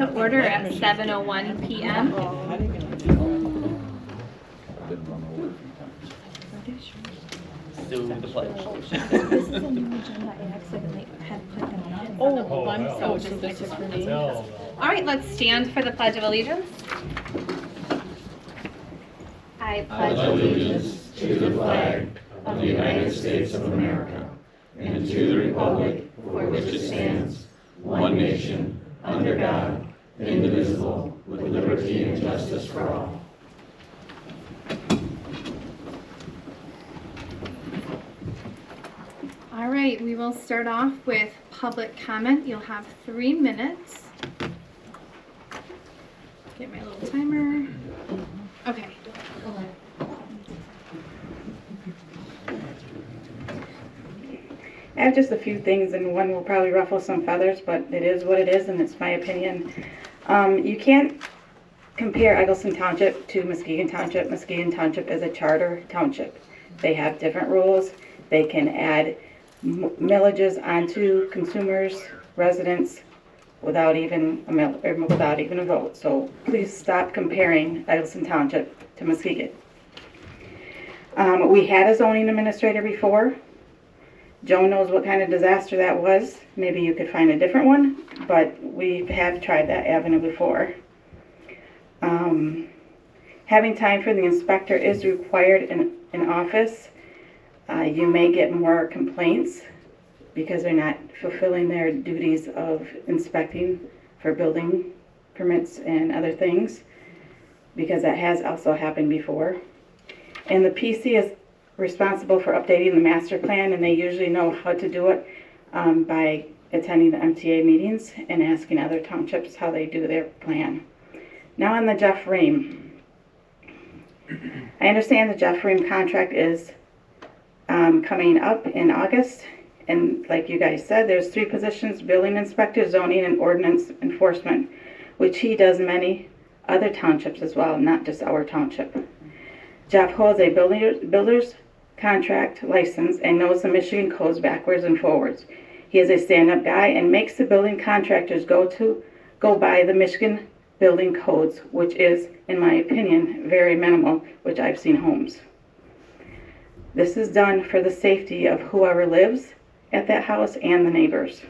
to order at 7:01 p.m. Do the pledge. This is a new agenda. I accidentally had put them on. Oh, I'm so this is for me. No. All right, let's stand for the Pledge of Allegiance. I pledge allegiance to the flag of the United States of America and to the republic for which it stands, one nation, under God, indivisible, with liberty and justice for all. All right, we will start off with public comment. You'll have 3 minutes. Get my little timer. Okay. I have just a few things, and one will probably ruffle some feathers, but it is what it is, and it's my opinion. You can't compare Egelston Township to Muskegon Township. Muskegon Township is a charter township. They have different rules. They can add millages onto consumers, residents, without even a vote. So please stop comparing Egelston Township to Muskegon. We had a zoning administrator before. Joan knows what kind of disaster that was. Maybe you could find a different one, but we have tried that avenue before. Having time for the inspector is required in office. You may get more complaints because they're not fulfilling their duties of inspecting for building permits and other things, because that has also happened before. And the PC is responsible for updating the master plan, and they usually know how to do it by attending the MTA meetings and asking other townships how they do their plan. Now on the Jeff Ream. I understand the Jeff Ream contract is coming up in August, and like you guys said, there's 3 positions: building inspector, zoning, and ordinance enforcement, which he does many other townships as well, not just our township. Jeff holds a builder's contract license and knows the Michigan codes backwards and forwards. He is a stand-up guy and makes the building contractors go by the Michigan building codes, which is, in my opinion, very minimal, which I've seen homes. This is done for the safety of whoever lives at that house and the neighbors.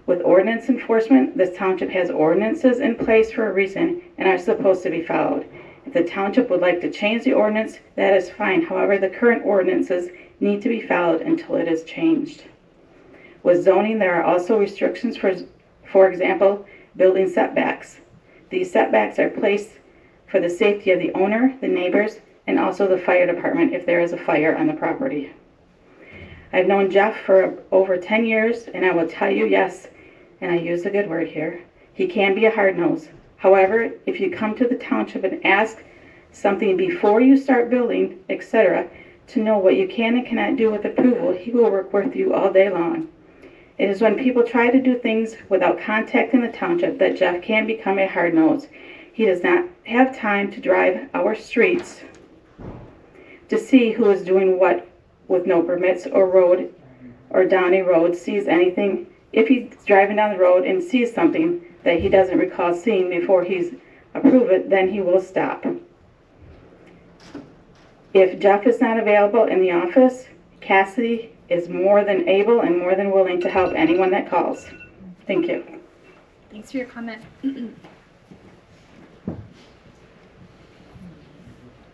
With ordinance enforcement, this township has ordinances in place for a reason and are supposed to be followed. If the township would like to change the ordinance, that is fine. However, the current ordinances need to be followed until it is changed. With zoning, there are also restrictions for example, building setbacks. These setbacks are placed for the safety of the owner, the neighbors, and also the fire department if there is a fire on the property. I've known Jeff for over 10 years, and I will tell you, yes, and I use a good word here, he can be a hard nose. However, if you come to the township and ask something before you start building, etc., to know what you can and cannot do with approval, he will work with you all day long. It is when people try to do things without contacting the township that Jeff can become a hard nose. He does not have time to drive our streets to see who is doing what with no permits or road or down a road, sees anything. If he's driving down the road and sees something that he doesn't recall seeing before he's approved it, then he will stop. If Jeff is not available in the office, Cassidy is more than able and more than willing to help anyone that calls. Thank you. Thanks for your comment.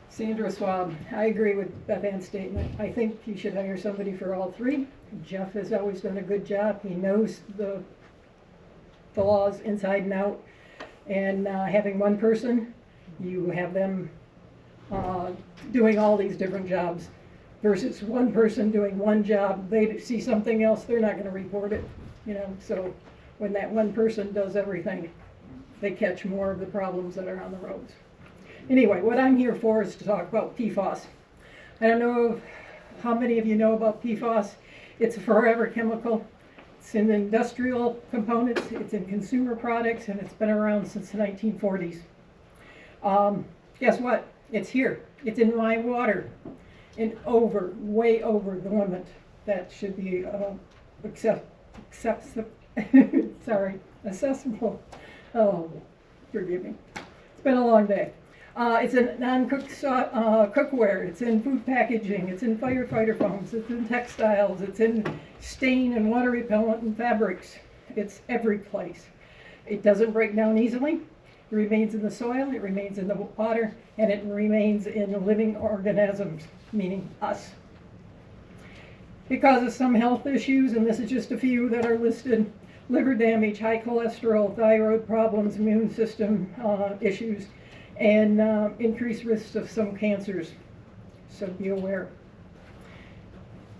Sandra Swab, I agree with Beth Ann's statement. I think you should hire somebody for all 3. Jeff has always done a good job. He knows the laws inside and out. And having one person, you have them doing all these different jobs versus one person doing one job. They see something else, they're not going to report it. So when that one person does everything, they catch more of the problems that are on the roads. Anyway, what I'm here for is to talk about PFAS. I don't know how many of you know about PFAS. It's a forever chemical. It's in industrial components, it's in consumer products, and it's been around since the 1940s. Guess what? It's here. It's in my water. And way over the limit that should be accessible. Oh, forgive me. It's been a long day. It's in non-cooked cookware, it's in food packaging, it's in firefighter foams, it's in textiles, it's in stain and water repellent and fabrics. It's every place. It doesn't break down easily. It remains in the soil, it remains in the water, and it remains in living organisms, meaning us. It causes some health issues, and this is just a few that are listed. Liver damage, high cholesterol, thyroid problems, immune system issues, and increased risks of some cancers. So be aware.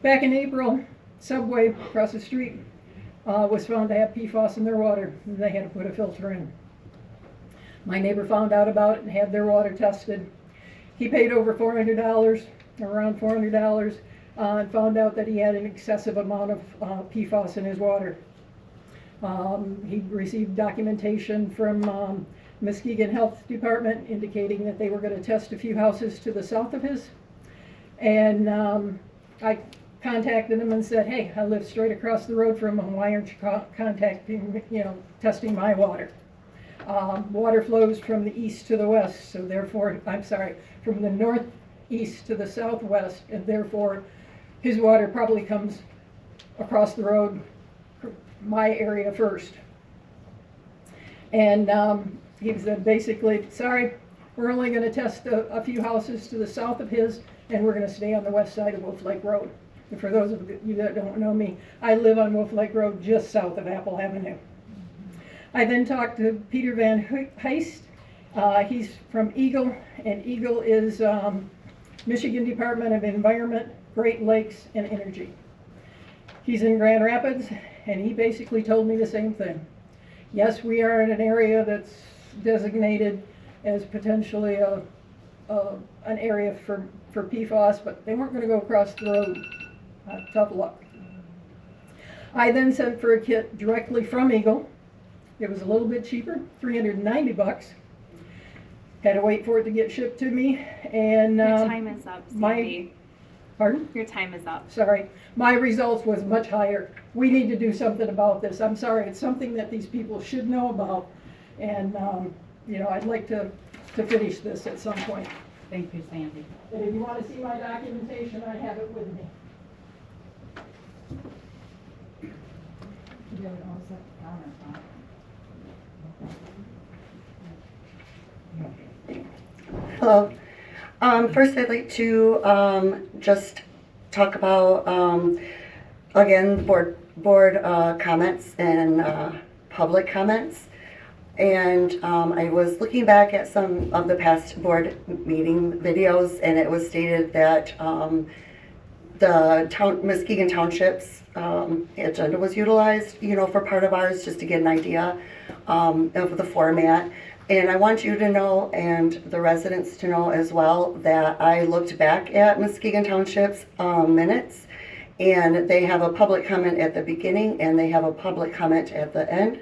Back in April, Subway across the street was found to have PFAS in their water, and they had to put a filter in. My neighbor found out about it and had their water tested. He paid over $400, around $400, and found out that he had an excessive amount of PFAS in his water. He received documentation from Muskegon Health Department indicating that they were going to test a few houses to the south of his. And I contacted him and said, hey, I live straight across the road from him. Why aren't you testing my water? Water flows from the east to the west, so therefore, from the northeast to the southwest, and therefore his water probably comes across the road, my area first. And he said basically, sorry, we're only going to test a few houses to the south of his, and we're going to stay on the west side of Wolf Lake Road. And for those of you that don't know me, I live on Wolf Lake Road just south of Apple Avenue. I then talked to Peter Van Heist. He's from Eagle, and Eagle is Michigan Department of Environment, Great Lakes, and Energy. He's in Grand Rapids, and he basically told me the same thing. Yes, we are in an area that's designated as potentially an area for PFAS, but they weren't going to go across the road. Tough luck. I then sent for a kit directly from Eagle. It was a little bit cheaper, $390. Had to wait for it to get shipped to me, and Your time is up, Sandy. Pardon? Your time is up. Sorry, my results was much higher. We need to do something about this. I'm sorry, it's something that these people should know about, and I'd like to finish this at some point. Thank you, Sandy. And if you want to see my documentation, I have it with me. You have an offset counter, huh? Hello. First, I'd like to just talk about, again, board comments and public comments. And I was looking back at some of the past board meeting videos, and it was stated that the Muskegon Township's agenda was utilized, for part of ours, just to get an idea of the format. And I want you to know, and the residents to know as well, that I looked back at Muskegon Township's minutes, and they have a public comment at the beginning, and they have a public comment at the end.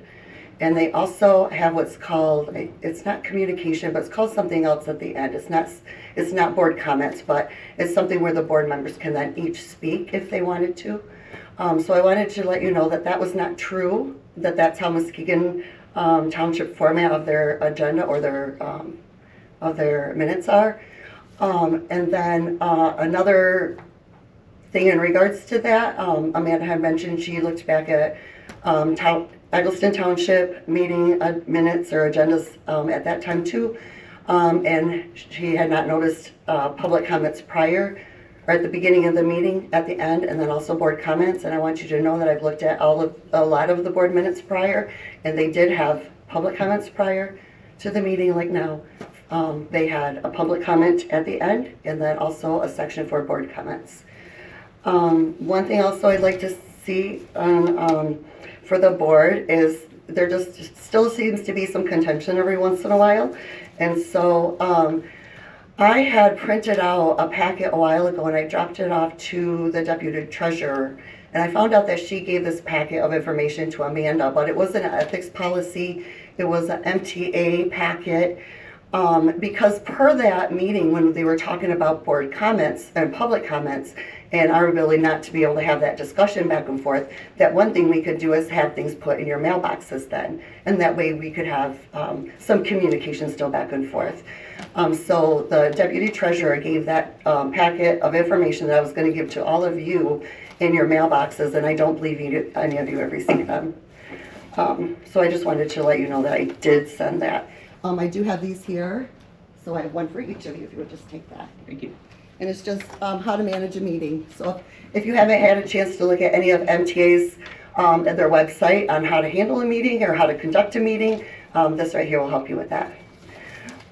And they also have what's called, it's not communication, but it's called something else at the end. It's not board comments, but it's something where the board members can then each speak if they wanted to. So I wanted to let you know that that was not true, that that's how Muskegon Township format of their agenda or of their minutes are. And then another thing in regards to that, Amanda had mentioned she looked back at Egelston Township meeting minutes or agendas at that time too, and she had not noticed public comments prior or at the beginning of the meeting, at the end, and then also board comments. And I want you to know that I've looked at a lot of the board minutes prior, and they did have public comments prior to the meeting. Like now, they had a public comment at the end, and then also a section for board comments. One thing also I'd like to see for the board is there just still seems to be some contention every once in a while. And so I had printed out a packet a while ago, and I dropped it off to the deputy treasurer, and I found out that she gave this packet of information to Amanda, but it wasn't an ethics policy, it was an MTA packet, because per that meeting when they were talking about board comments and public comments, and our ability not to be able to have that discussion back and forth, that one thing we could do is have things put in your mailboxes then. And that way we could have some communication still back and forth. So the deputy treasurer gave that packet of information that I was going to give to all of you in your mailboxes, and I don't believe any of you have received them. So I just wanted to let you know that I did send that. I do have these here, so I have one for each of you if you would just take that. Thank you. And it's just how to manage a meeting. So if you haven't had a chance to look at any of MTA's at their website on how to handle a meeting or how to conduct a meeting, this right here will help you with that.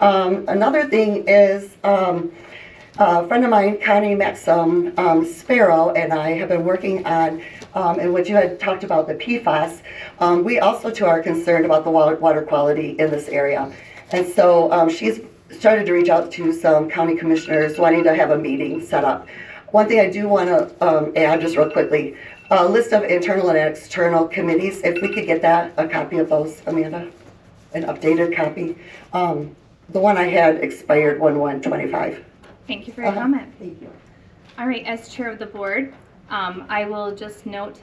Another thing is a friend of mine, Connie Maxim Sparrow, and I have been working on, and what you had talked about, the PFAS. We also too are concerned about the water quality in this area. And so she's started to reach out to some county commissioners wanting to have a meeting set up. One thing I do want to add just real quickly, a list of internal and external committees, if we could get that, a copy of those, Amanda, an updated copy. The one I had expired 1/1/25. Thank you for your comment. Thank you. All right, as chair of the board, I will just note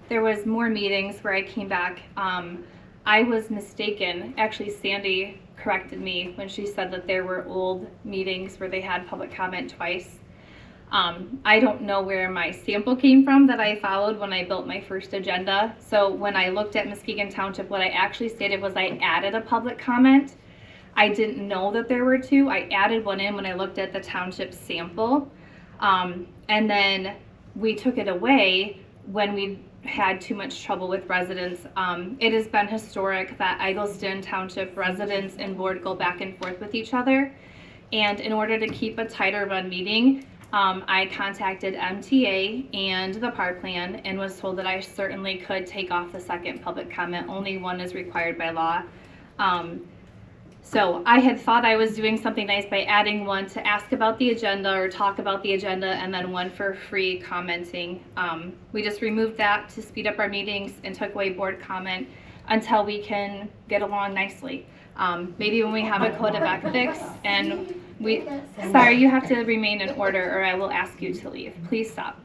there was more meetings where I came back. I was mistaken. Actually, Sandy corrected me when she said that there were old meetings where they had public comment twice. I don't know where my sample came from that I followed when I built my first agenda. So when I looked at Muskegon Township, what I actually stated was I added a public comment. I didn't know that there were two. I added one in when I looked at the township sample. And then we took it away when we had too much trouble with residents. It has been historic that Egelston Township residents and board go back and forth with each other. And in order to keep a tighter run meeting, I contacted MTA and the PAR plan and was told that I certainly could take off the second public comment. Only one is required by law. So I had thought I was doing something nice by adding one to ask about the agenda or talk about the agenda, and then one for free commenting. We just removed that to speed up our meetings and took away board comment until we can get along nicely. Maybe when we have a code of ethics and sorry, you have to remain in order or I will ask you to leave. Please stop.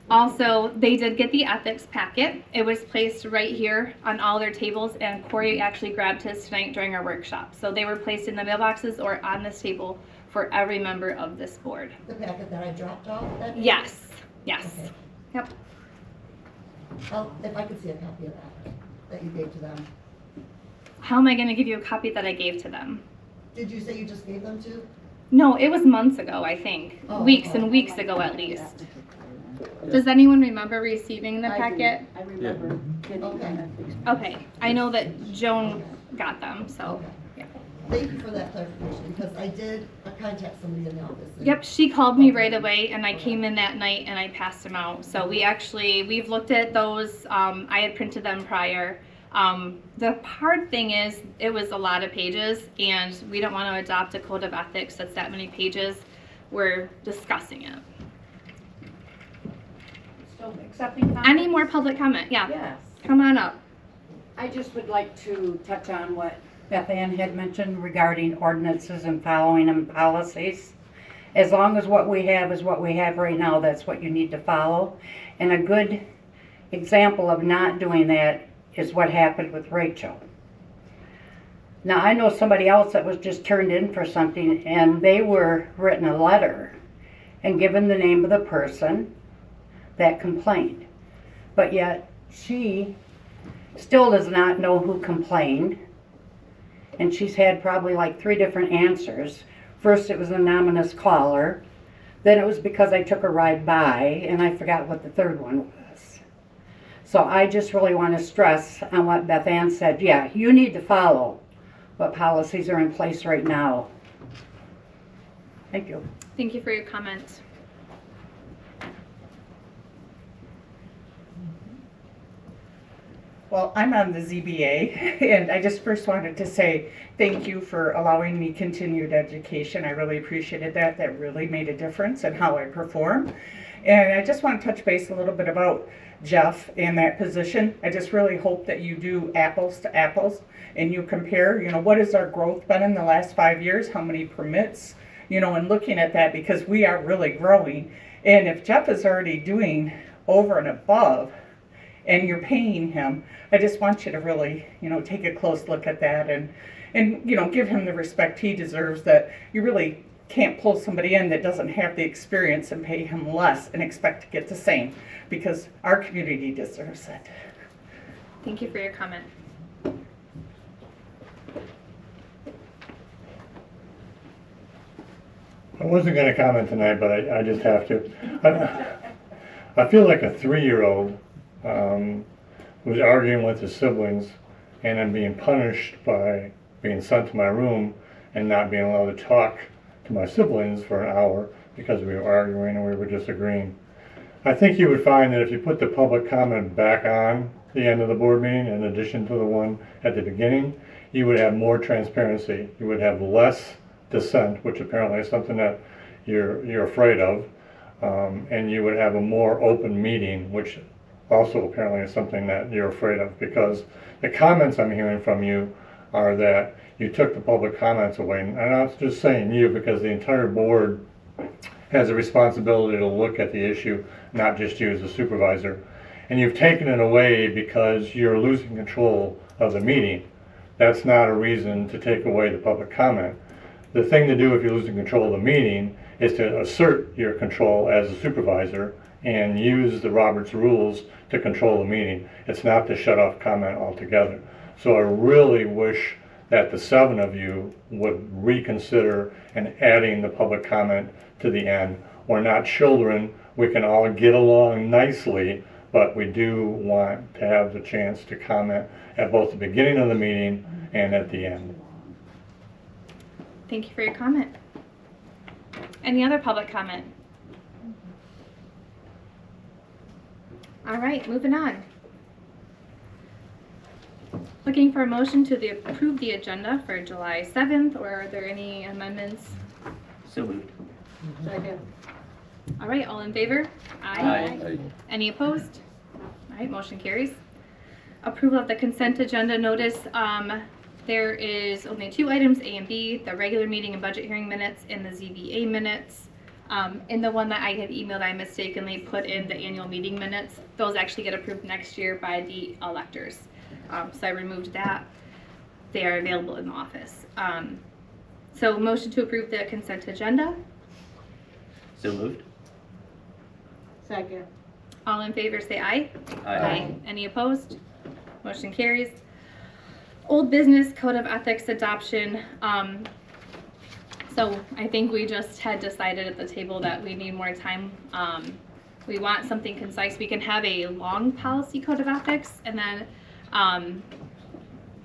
Also, they did get the ethics packet. It was placed right here on all their tables, and Corey actually grabbed his tonight during our workshop. So they were placed in the mailboxes or on this table for every member of this board. The packet that I dropped off? Yes, yes. Okay. Yep. Well, if I could see a copy of that you gave to them. How am I going to give you a copy that I gave to them? Did you say you just gave them to? No, it was months ago, I think. Weeks and weeks ago at least. Does anyone remember receiving the packet? I remember getting them. Okay, I know that Joan got them, so. Yeah. Thank you for that clarification, because I did contact somebody in the office. Yep, she called me right away, and I came in that night and I passed them out. So we've looked at those. I had printed them prior. The hard thing is, it was a lot of pages, and we don't want to adopt a code of ethics that's that many pages. We're discussing it. Still accepting comments? Any more public comment? Yeah, Yes. come on up. I just would like to touch on what Beth Ann had mentioned regarding ordinances and following them policies. As long as what we have is what we have right now, that's what you need to follow. And a good example of not doing that is what happened with Rachel. Now, I know somebody else that was just turned in for something, and they were written a letter and given the name of the person that complained. But yet, she still does not know who complained, and she's had probably like 3 different answers. First, it was an anonymous caller. Then it was because I took a ride by, and I forgot what the third one was. So I just really want to stress on what Beth Ann said. Yeah, you need to follow what policies are in place right now. Thank you. Thank you for your comment. Well, I'm on the ZBA, and I just first wanted to say thank you for allowing me continued education. I really appreciated that. That really made a difference in how I perform. And I just want to touch base a little bit about Jeff in that position. I just really hope that you do apples to apples and you compare, what has our growth been in the last 5 years? How many permits and looking at that, because we are really growing. And if Jeff is already doing over and above and you're paying him, I just want you to really, take a close look at that and give him the respect he deserves, that you really can't pull somebody in that doesn't have the experience and pay him less and expect to get the same, because our community deserves it. Thank you for your comment. I wasn't going to comment tonight, but I just have to. I feel like a 3-year-old who's arguing with his siblings and I'm being punished by being sent to my room and not being allowed to talk to my siblings for an hour because we were arguing and we were disagreeing. I think you would find that if you put the public comment back on the end of the board meeting in addition to the one at the beginning, you would have more transparency. You would have less dissent, which apparently is something that you're afraid of, and you would have a more open meeting, which also apparently is something that you're afraid of, because the comments I'm hearing from you are that you took the public comments away. And I'm not just saying you, because the entire board has a responsibility to look at the issue, not just you as a supervisor. And you've taken it away because you're losing control of the meeting. That's not a reason to take away the public comment. The thing to do if you're losing control of the meeting is to assert your control as a supervisor and use the Roberts rules to control the meeting. It's not to shut off comment altogether. So I really wish that the 7 of you would reconsider and adding the public comment to the end. We're not children. We can all get along nicely, but we do want to have the chance to comment at both the beginning of the meeting and at the end. Thank you for your comment. Any other public comment? All right, moving on. Looking for a motion to approve the agenda for July 7th, or are there any amendments? So moved. Second. All right, all in favor? Aye. Any opposed? All right, motion carries. Approval of the consent agenda notice. There is only 2 items, A and B, the regular meeting and budget hearing minutes and the ZBA minutes. In the one that I had emailed, I mistakenly put in the annual meeting minutes. Those actually get approved next year by the electors. So I removed that. They are available in the office. So motion to approve the consent agenda. So moved. Second. All in favor say aye. Aye. Any opposed? Motion carries. Old business code of ethics adoption. So I think we just had decided at the table that we need more time. We want something concise. We can have a long policy code of ethics, and then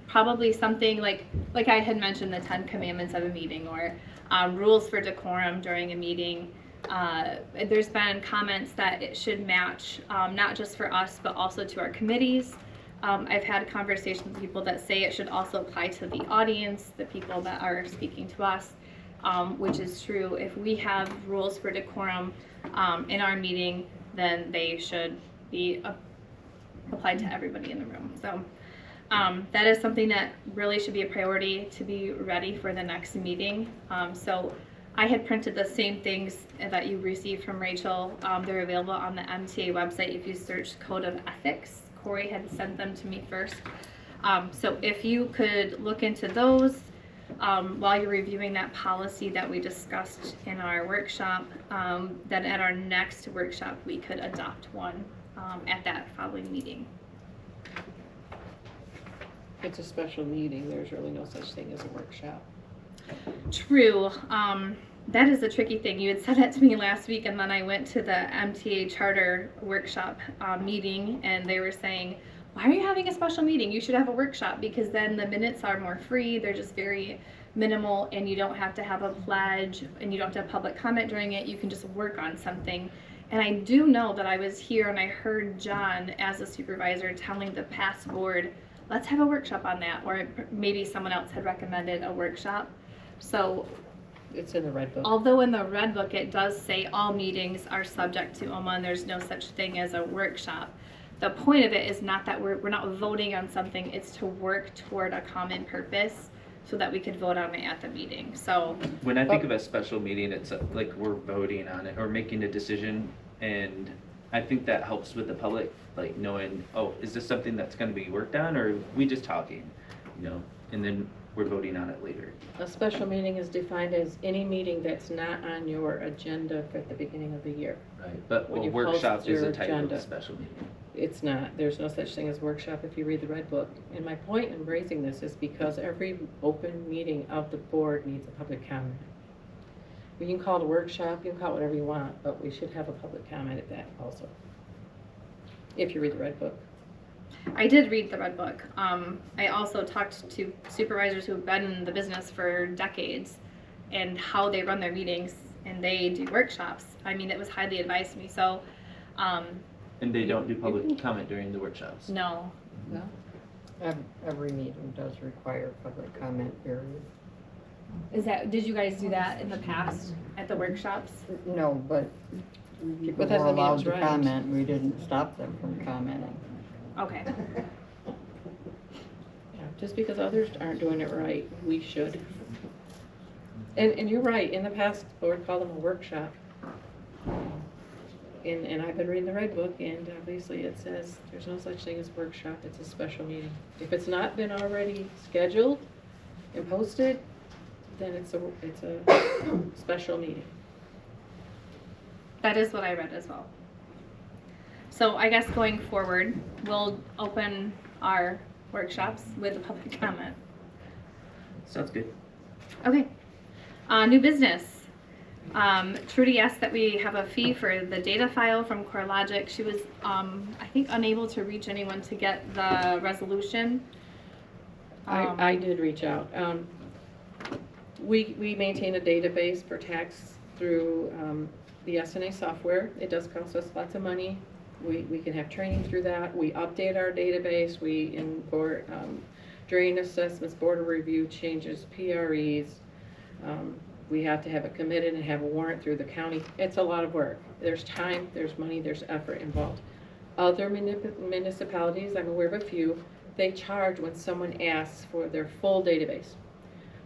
probably something like I had mentioned, the 10 commandments of a meeting, or rules for decorum during a meeting. There's been comments that it should match not just for us, but also to our committees. I've had conversations with people that say it should also apply to the audience, the people that are speaking to us, which is true. If we have rules for decorum in our meeting, then they should be applied to everybody in the room. So that is something that really should be a priority to be ready for the next meeting. So I had printed the same things that you received from Rachel. They're available on the MTA website if you search Code of Ethics. Corey had sent them to me first. So if you could look into those while you're reviewing that policy that we discussed in our workshop, then at our next workshop we could adopt one at that following meeting. It's a special meeting. There's really no such thing as a workshop. True. That is a tricky thing. You had said that to me last week, and then I went to the MTA charter workshop meeting, and they were saying, why are you having a special meeting? You should have a workshop, because then the minutes are more free. They're just very minimal, and you don't have to have a pledge, and you don't have to have public comment during it. You can just work on something. And I do know that I was here and I heard John as a supervisor telling the past board, let's have a workshop on that, or maybe someone else had recommended a workshop. So it's in the red book. Although in the red book it does say all meetings are subject to OMA and there's no such thing as a workshop, the point of it is not that we're not voting on something, it's to work toward a common purpose. so that we could vote on it at the meeting. So When I think of a special meeting, it's like we're voting on it or making a decision, and I think that helps with the public, like knowing, oh, is this something that's gonna be worked on, or are we just talking, you know, and then we're voting on it later. A special meeting is defined as any meeting that's not on your agenda at the beginning of the year. Right. But When a you workshop post is your a type of agenda. a special meeting. It's not, there's no such thing as workshop if you read the red book. And my point in raising this is because every open meeting of the board needs a public comment. We can call it a workshop, you can call it whatever you want, but we should have a public comment at that also. If you read the red book. I did read the red book. I also talked to supervisors who have been in the business for decades and how they run their meetings, and they do workshops. I mean, it was highly advised to me. So, And they don't do public comment during the workshops. no. No? Every meeting does require public comment period. Did you guys do that in the past at the workshops? No, but people But that were doesn't mean allowed it's to right. comment, we didn't stop them from commenting. Okay. Yeah, just because others aren't doing it right, we should. And you're right, in the past, the board called them a workshop. And I've been reading the red book, and obviously it says there's no such thing as workshop, it's a special meeting. If it's not been already scheduled and posted, then it's a special meeting. That is what I read as well. So I guess going forward, we'll open our workshops with a public comment. Sounds good. Okay. New business. Trudy asked that we have a fee for the data file from CoreLogic. She was, I think, unable to reach anyone to get the resolution. I did reach out. We maintain a database for tax through the SNA software. It does cost us lots of money. We can have training through that. We update our database. We import drain assessments, border review changes, PREs. We have to have it committed and have a warrant through the county. It's a lot of work. There's time, there's money, there's effort involved. Other municipalities, I'm aware of a few, they charge when someone asks for their full database.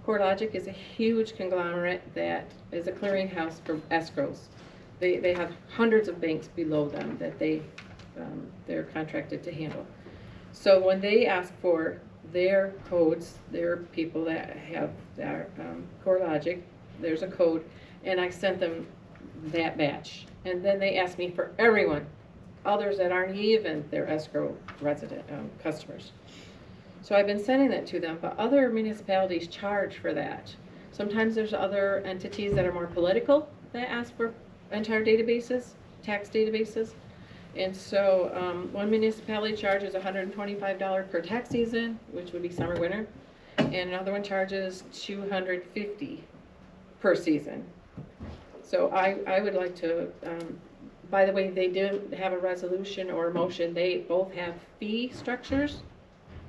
CoreLogic is a huge conglomerate that is a clearinghouse for escrows. They have hundreds of banks below them that they're contracted to handle. So when they ask for their codes, their people that have their CoreLogic, there's a code, and I sent them that batch. And then they ask me for everyone, others that aren't even their escrow resident customers. So I've been sending that to them, but other municipalities charge for that. Sometimes there's other entities that are more political that ask for entire databases, tax databases. And so one municipality charges $125 per tax season, which would be summer, winter, and another one charges $250 per season. So I would like to, by the way, they didn't have a resolution or a motion. They both have fee structures,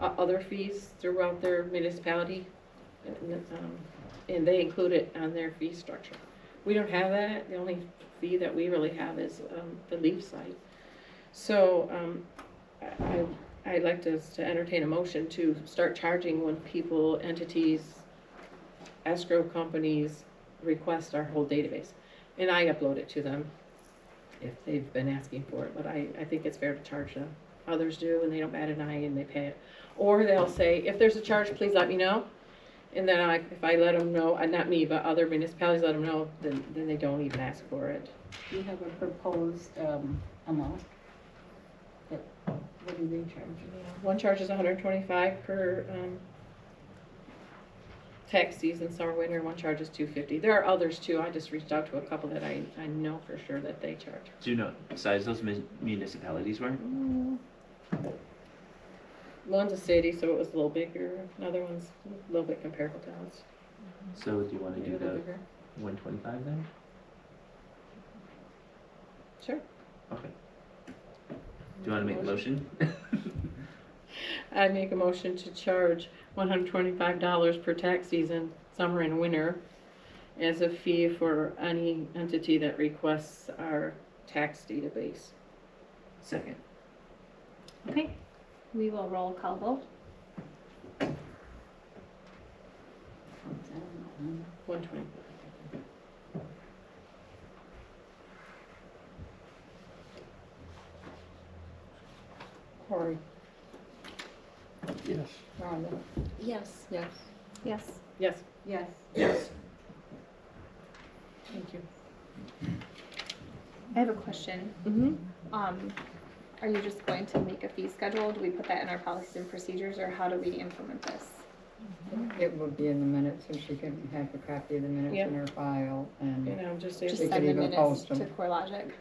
other fees throughout their municipality, and they include it on their fee structure. We don't have that. The only fee that we really have is the leaf side. So I'd like to entertain a motion to start charging when people, entities, escrow companies request our whole database. And I upload it to them if they've been asking for it, but I think it's fair to charge them. Others do, and they don't bat an eye and they pay it. Or they'll say, if there's a charge, please let me know. And then if I let them know, not me, but other municipalities let them know, then they don't even ask for it. Do you have a proposed amount? What do they charge you? One charge is $125 per tax season, summer, winter. One charge is $250. There are others too. I just reached out to a couple that I know for sure that they charge. Do you know what size those municipalities were? One's a city, so it was a little bigger. Another one's a little bit comparable to us. So do you want to Maybe do a little the bigger. 125 then? Sure. Okay. Do you want to make a motion? I make a motion to charge $125 per tax season, summer and winter, as a fee for any entity that requests our tax database. Second. Okay. We will roll call vote. 124. Corey, Yes. Rhonda, Yes. yes. Yes. Yes, Yes. Yes. thank you. I have a question. Are you just going to make a fee schedule? Do we put that in our policies and procedures, or how do we implement this? It would be in the minutes, so she can have a copy of the minutes in Yeah. her file, and You know, just Just They if, could send the even minutes post to 'em. CoreLogic.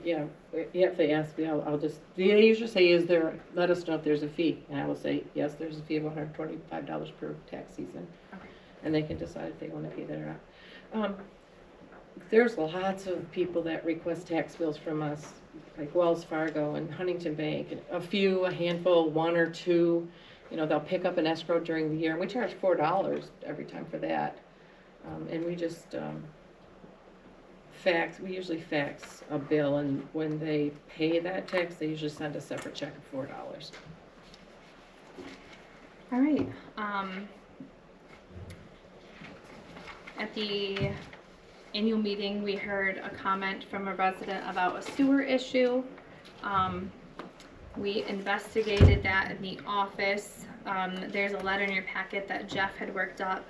yeah, if they ask me, I'll just, they usually say, is there, let us know if there's a fee. And I will say, yes, there's a fee of $125 per tax season. Okay. And they can decide if they want to pay that or not. There's lots of people that request tax bills from us, like Wells Fargo and Huntington Bank, and a handful, one or two. You know, they'll pick up an escrow during the year, and we charge $4 every time for that. And we just we usually fax a bill, and when they pay that tax, they usually send a separate check of $4. All right. At the annual meeting, we heard a comment from a resident about a sewer issue. We investigated that in the office. There's a letter in your packet that Jeff had worked up.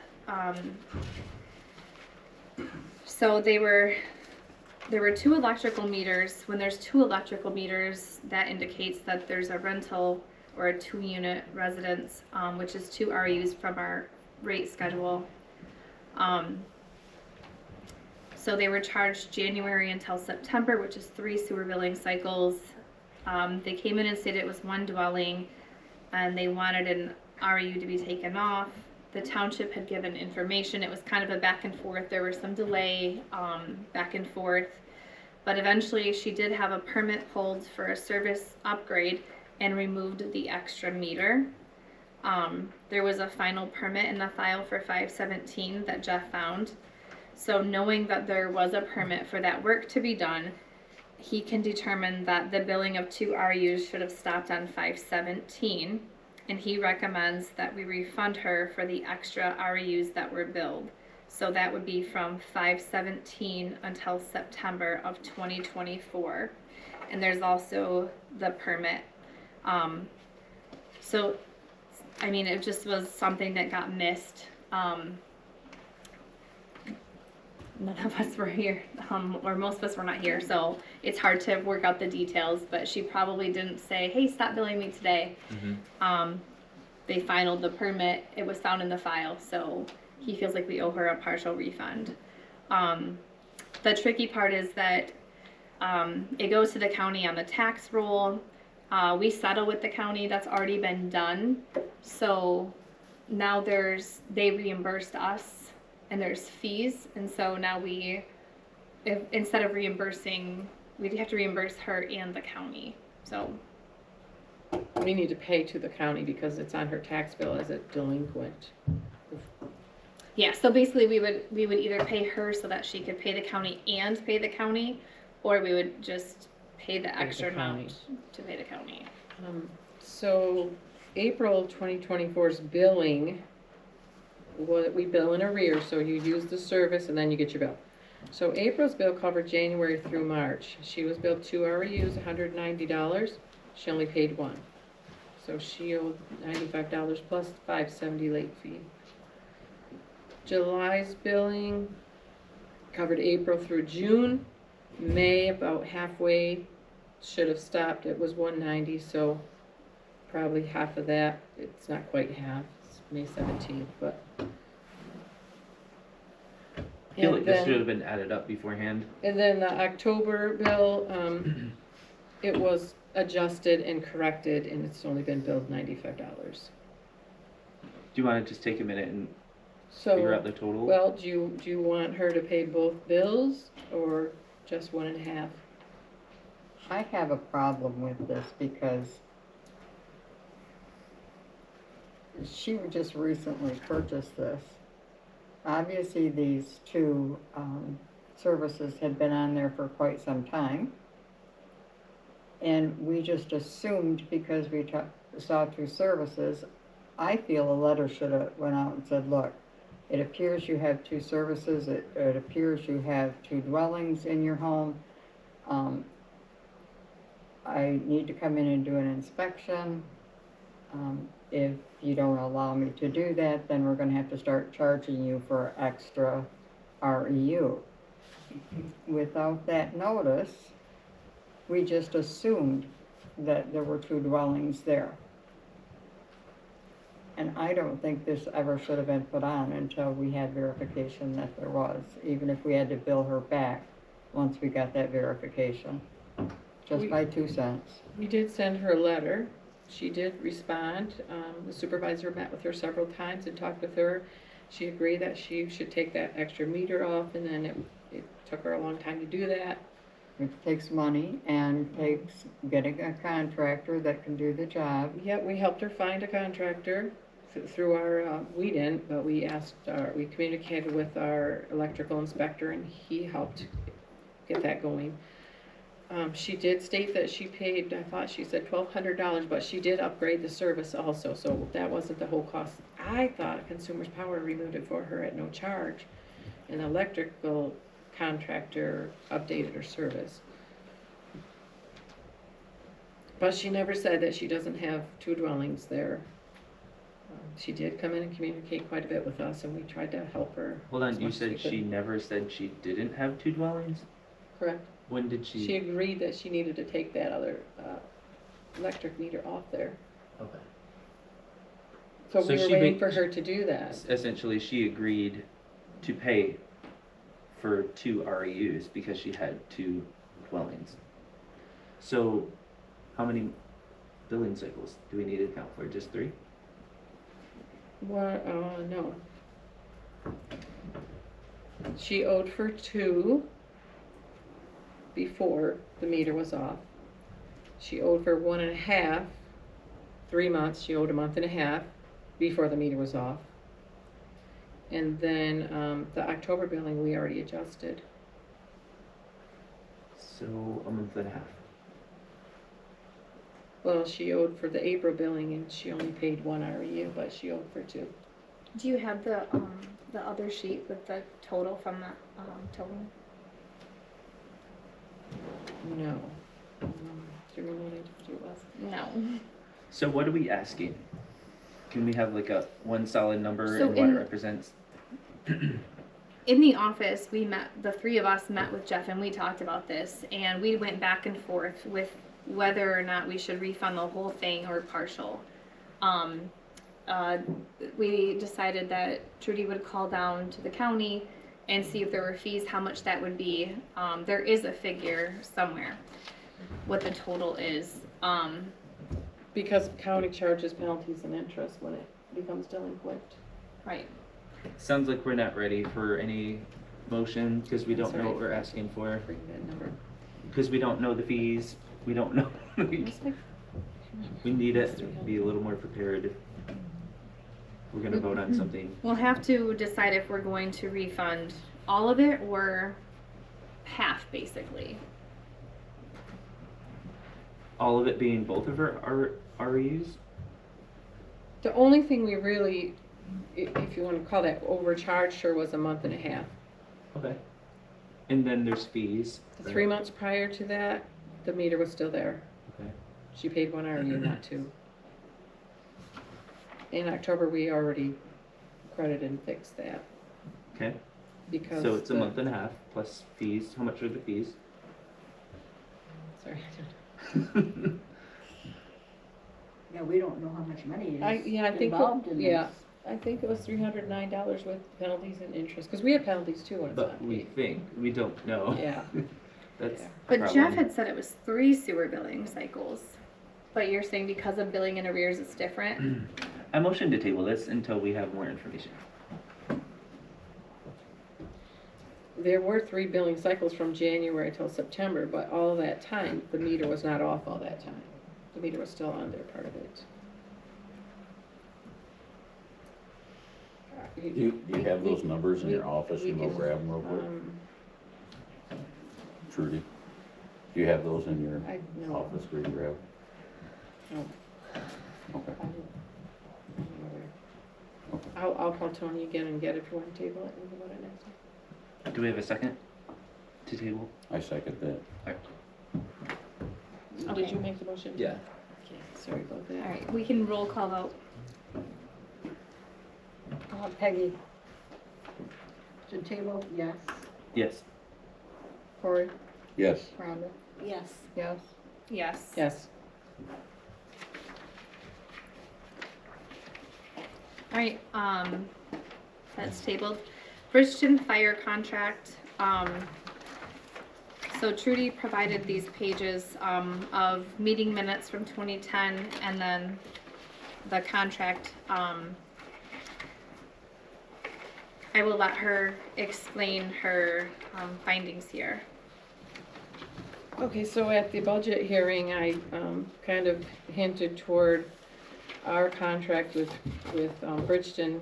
So there were 2 electrical meters. When there's 2 electrical meters, that indicates that there's a rental or a 2-unit residence, which is 2 RUs from our rate schedule. So they were charged January until September, which is 3 sewer billing cycles. They came in and stated it was 1 dwelling, and they wanted an RU to be taken off. The township had given information. It was kind of a back and forth. There was some delay, back and forth. But eventually she did have a permit pulled for a service upgrade and removed the extra meter. There was a final permit in the file for 517 that Jeff found. So knowing that there was a permit for that work to be done, he can determine that the billing of 2 RUs should have stopped on 517, and he recommends that we refund her for the extra RUs that were billed. So that would be from 517 until September of 2024. And there's also the permit. So, I mean, it just was something that got missed. None of us were here, or most of us were not here, so it's hard to work out the details, but she probably didn't say, hey, stop billing me today. They finalized the permit, it was found in the file, so he feels like we owe her a partial refund. The tricky part is that it goes to the county on the tax roll. We settle with the county, that's already been done, so now they reimbursed us, and there's fees, and so now instead of reimbursing, we'd have to reimburse her and the county. So We need to pay to the county because it's on her tax bill as a delinquent. yeah, so basically we would either pay her so that she could pay the county and pay the county, or we would just pay the extra amount to pay the county. So April 2024's billing, we bill in arrears, so you use the service and then you get your bill. So April's bill covered January through March. She was billed 2 RUs, $190. She only paid 1. So she owed $95 plus $570 late fee. July's billing covered April through June. May, about halfway, should have stopped. It was $190, so probably half of that. It's not quite half. It's May 17th, but. I feel like this should have been added up beforehand. And then the October bill, it was adjusted and corrected, and it's only been billed $95. Do you want to just take a minute and figure out the total? Well, do you want her to pay both bills or just 1.5? I have a problem with this because she just recently purchased this. Obviously, these 2 services had been on there for quite some time. And we just assumed because we saw 2 services, I feel a letter should have went out and said, look, It appears you have two services, it appears you have two dwellings in your home. I need to come in and do an inspection. If you don't allow me to do that, then we're gonna have to start charging you for extra REU. Without that notice, we just assumed that there were two dwellings there. And I don't think this ever should have been put on until we had verification that there was, even if we had to bill her back once we got that verification. Just by 2 cents. We did send her a letter. She did respond. The supervisor met with her several times and talked with her. She agreed that she should take that extra meter off, and then it took her a long time to do that. It takes money and takes getting a contractor that can do the job. Yep, we helped her find a contractor through our, we didn't, but we we communicated with our electrical inspector, and he helped get that going. She did state that she paid, I thought she said $1,200, but she did upgrade the service also, so that wasn't the whole cost. I thought Consumers Power removed it for her at no charge, and the electrical contractor updated her service. But she never said that she doesn't have two dwellings there. She did come in and communicate quite a bit with us, and we tried to help her. Hold on, as you much as we said she could. never said she didn't have two dwellings? Correct. When did she? She agreed that she needed to take that other electric meter off there. Okay. So So we were she waiting ma- for her to do that. Essentially, she agreed to pay for two REUs because she had two dwellings. So, how many billing cycles do we need to account for? Just 3? What, no. She owed for 2 before the meter was off. She owed for 1.5, 3 months. She owed a month and a half before the meter was off. And then the October billing we already adjusted. So, a month and a half. Well, she owed for the April billing and she only paid 1 REU, but she owed for 2. Do you have the other sheet with the total from the total? No. Do you remember what it was? No. So, what are we asking? Can we have like a one solid number So and what it in- represents? In the office, the 3 of us met with Jeff and we talked about this, and we went back and forth with whether or not we should refund the whole thing or partial. We decided that Trudy would call down to the county and see if there were fees, how much that would be. There is a figure somewhere, what the total is. Because county charges penalties and interest when it becomes delinquent. Right. Sounds like we're not ready for any motion because we don't That's know what right. we're asking for. Bring that number. Because we don't know the fees. We don't know. We need to be a little more prepared if we're going to vote on something. We'll have to decide if we're going to refund all of it or half, basically. All of it being both of our REUs? The only thing we really, if you want to call that overcharged her, was a month and a half. Okay. And then there's fees. The 3 months prior to that, the meter was still there. Okay. She paid 1 REU, not 2. In October, we already credited and fixed that Okay. because. So it's a month and a half plus fees. How much are the fees? Sorry. Yeah, we don't know how much money is Yeah, I think, involved in this. yeah, I think it was $309 with penalties and interest, because we have penalties too when it's But not we paid. think. We don't know. Yeah. That's Yeah. the But problem. Jeff had said it was 3 sewer billing cycles. But you're saying because of billing in arrears, it's different? I motion to table this until we have more information. There were 3 billing cycles from January till September, but all that time, the meter was not off all that time. The meter was still on there, part of it. Do you have those numbers in your we- office? we You go can, grab them real quick. Um, Trudy? Do you have those in your no. office where you grab? No. Okay. I don't know where. Okay. I'll call Tony again and get it for one table it and go about it next time. Do we have a second to table? I second that. Oh, did you make the motion? Yeah. Okay, sorry about that. All right, we can roll call vote. Peggy. To table, yes. Yes. Corey, Yes. Rhonda, Yes. yes? Yes. Yes. All right, that's tabled. Bridgeton fire contract, so Trudy provided these pages, of meeting minutes from 2010 and then the contract, I will let her explain her, findings here. Okay, so at the budget hearing, I kind of hinted toward our contract with Bridgeton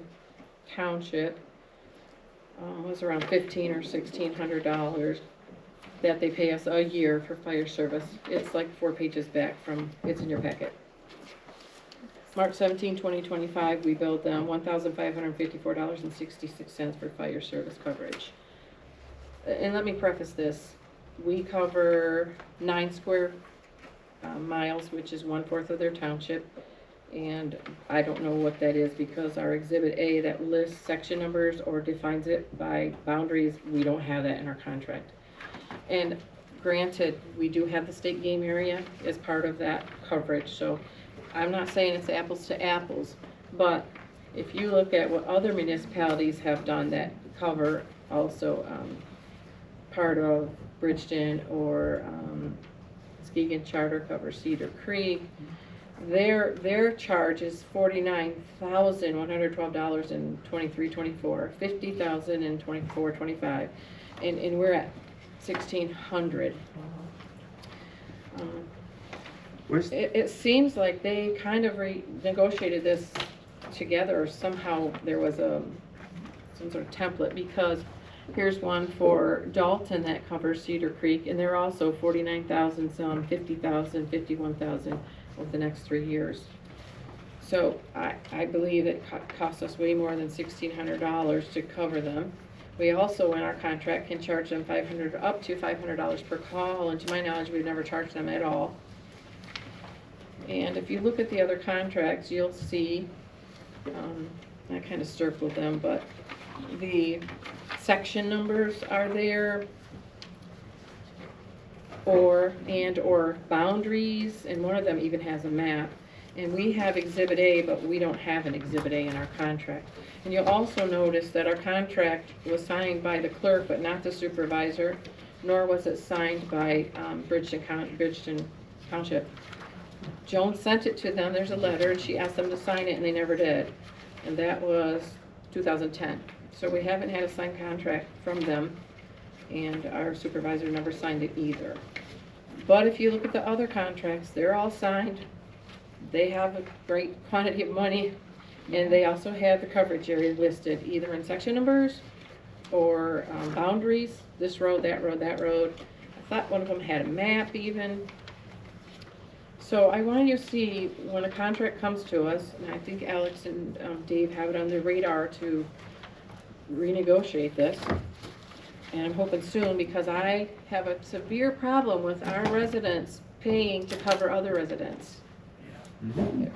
Township. Was around $1,500 or $1,600 that they pay us a year for fire service. It's like 4 pages back from, it's in your packet. March 17, 2025, we billed them $1,554.66 for fire service coverage. And let me preface this. We cover 9 square miles, which is 1/4 of their township. And I don't know what that is because our Exhibit A that lists section numbers or defines it by boundaries, we don't have that in our contract. And granted, we do have the state game area as part of that coverage, so I'm not saying it's apples to apples, but if you look at what other municipalities have done that cover also part of Bridgeton or Muskegon Charter covers Cedar Creek, their charge is $49,112 in 23-24, $50,000 in 24-25, and we're at $1,600. It seems like they kind of negotiated this together, or somehow there was some sort of template, because here's one for Dalton that covers Cedar Creek, and they're also $49,000, some $50,000, $51,000 over the next 3 years. So I believe it costs us way more than $1,600 to cover them. We also, in our contract, can charge them up to $500 per call, and to my knowledge, we've never charged them at all. And if you look at the other contracts, you'll see, I kind of circled them, but the section numbers are there, or boundaries, and one of them even has a map. And we have Exhibit A, but we don't have an Exhibit A in our contract. And you'll also notice that our contract was signed by the clerk, but not the supervisor, nor was it signed by Bridgeton Township. Joan sent it to them, there's a letter, and she asked them to sign it, and they never did. And that was 2010. So we haven't had a signed contract from them, and our supervisor never signed it either. But if you look at the other contracts, they're all signed. They have a great quantity of money, and they also have the coverage area listed either in section numbers or boundaries, this road, that road, that road. I thought one of them had a map even. So I want you to see when a contract comes to us, and I think Alex and Dave have it on their radar to renegotiate this. And I'm hoping soon, because I have a severe problem with our residents paying to cover other residents.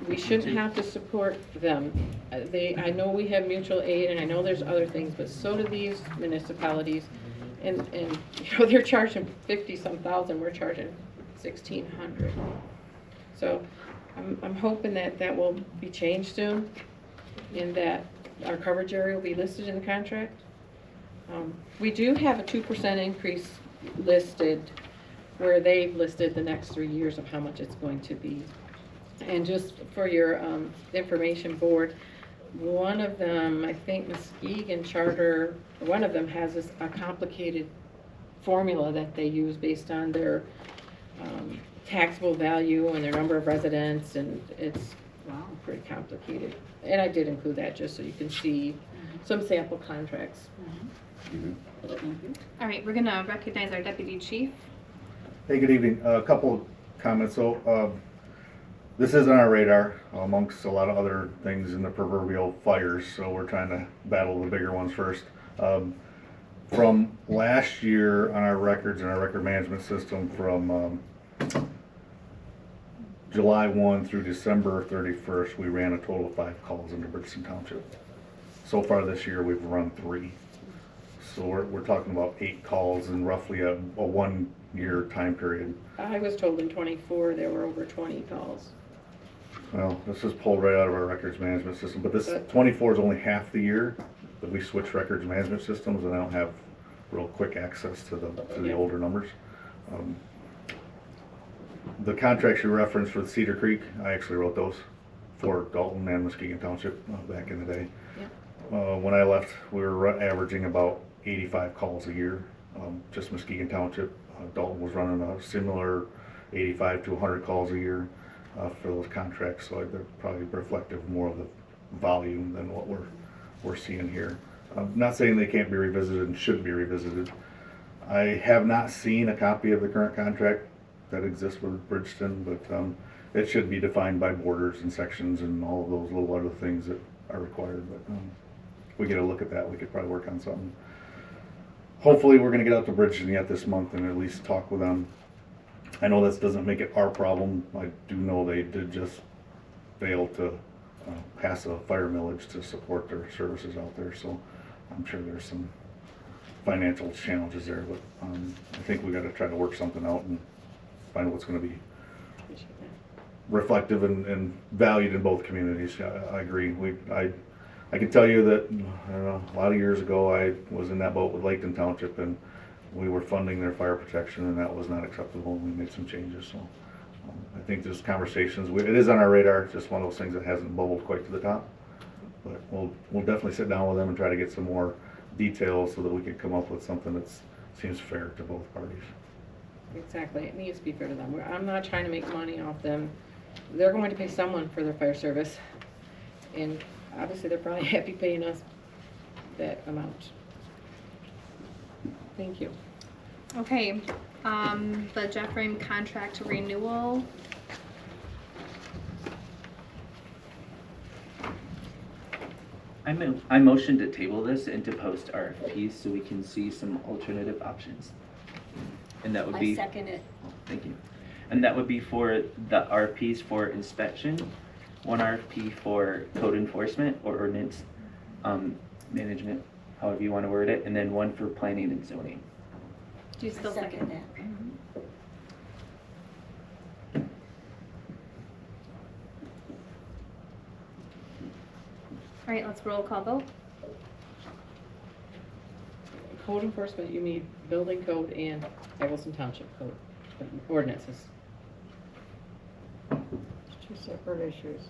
We shouldn't have to support them. I know we have mutual aid, and I know there's other things, but so do these municipalities. And you know, they're charging 50-some thousand, we're charging 1,600. So I'm hoping that will be changed soon, and that our coverage area will be listed in the contract. We do have a 2% increase listed, where they've listed the next 3 years of how much it's going to be. And just for your information board, one of them, I think Muskegon Charter, one of them has a complicated formula that they use based on their taxable value and their number of residents, and it's pretty complicated. And I did include that just so you can see some sample contracts. All right, we're gonna recognize our deputy chief. Hey, good evening. A couple of comments. So this is on our radar amongst a lot of other things in the proverbial fires, so we're trying to battle the bigger ones first. From last year on our records and our record management system, from July 1 through December 31st, we ran a total of 5 calls into Bridgeton Township. So far this year, we've run 3. So we're talking about 8 calls in roughly a 1-year time period. I was told in 24 there were over 20 calls. Well, this is pulled right out of our records management system, but this 24 is only half the year that we switch records management systems, and I don't have real quick access to the older numbers. The contracts you referenced for Cedar Creek, I actually wrote those for Dalton and Muskegon Township back in the day. When I left, we were averaging about 85 calls a year, just Muskegon Township. Dalton was running a similar 85 to 100 calls a year for those contracts, so they're probably reflective more of the volume than what we're seeing here. I'm not saying they can't be revisited and should be revisited. I have not seen a copy of the current contract that exists with Bridgeton, but it should be defined by borders and sections and all of those little other things that are required. But if we get a look at that, we could probably work on something. Hopefully we're going to get out to Bridgeton yet this month and at least talk with them. I know this doesn't make it our problem. I do know they did just fail to pass a fire millage to support their services out there, so I'm sure there's some financial challenges there, but I think we got to try to work something out and find what's going to be reflective and valued in both communities. I agree. I can tell you that I don't know, a lot of years ago I was in that boat with Egelston Township, and we were funding their fire protection, and that was not acceptable. We made some changes, so I think there's conversations. It is on our radar. It's just one of those things that hasn't bubbled quite to the top, but we'll definitely sit down with them and try to get some more details so that we can come up with something that seems fair to both parties. Exactly, it needs to be fair to them. I'm not trying to make money off them. They're going to pay someone for their fire service, and obviously they're probably happy paying us that amount. Thank you. Okay, the Jeff Ream contract renewal. I motion to table this and to post RFPs so we can see some alternative options. And that would be. I second it. Thank you. And that would be for the RFPs for inspection, 1 RFP for code enforcement or ordinance management, however you want to word it, and then 1 for planning and zoning. Do you still second that? All right, let's roll call vote. Code enforcement, you need building code and Egelston Township code ordinances. 2 separate issues.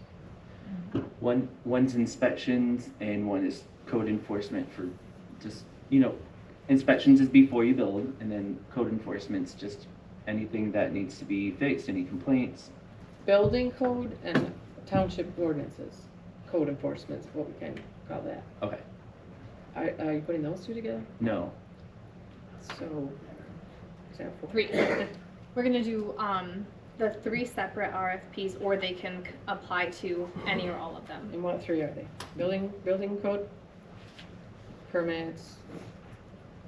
One's inspections and 1 is code enforcement for just, inspections is before you build, and then code enforcement's just anything that needs to be fixed, any complaints. Building code and township ordinances. Code enforcement is what we can call that. Okay. Are you putting those 2 together? No. So, example. 3. We're gonna do the 3 separate RFPs, or they can apply to any or all of them. And what 3 are they? Building code, permits,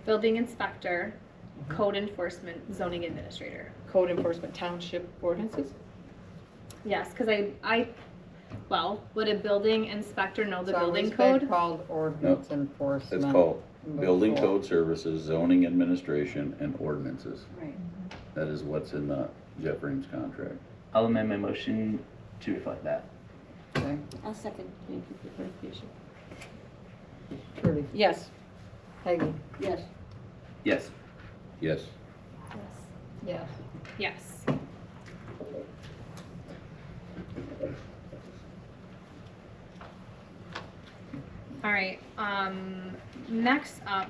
Building inspector, code enforcement, zoning administrator. code enforcement, township ordinances? Yes, because well, would a building inspector know the So building it's been code? called ordinance enforcement. It's called Building before. Code Services, Zoning Administration, and Ordinances. Right. That is what's in the Jeff Ream's contract. I'll amend my motion to reflect that. Okay. I'll second. Thank you for clarification. Trudy. Yes. Peggy. Yes. Yes. Yes. Yes. Yes. All right, next up,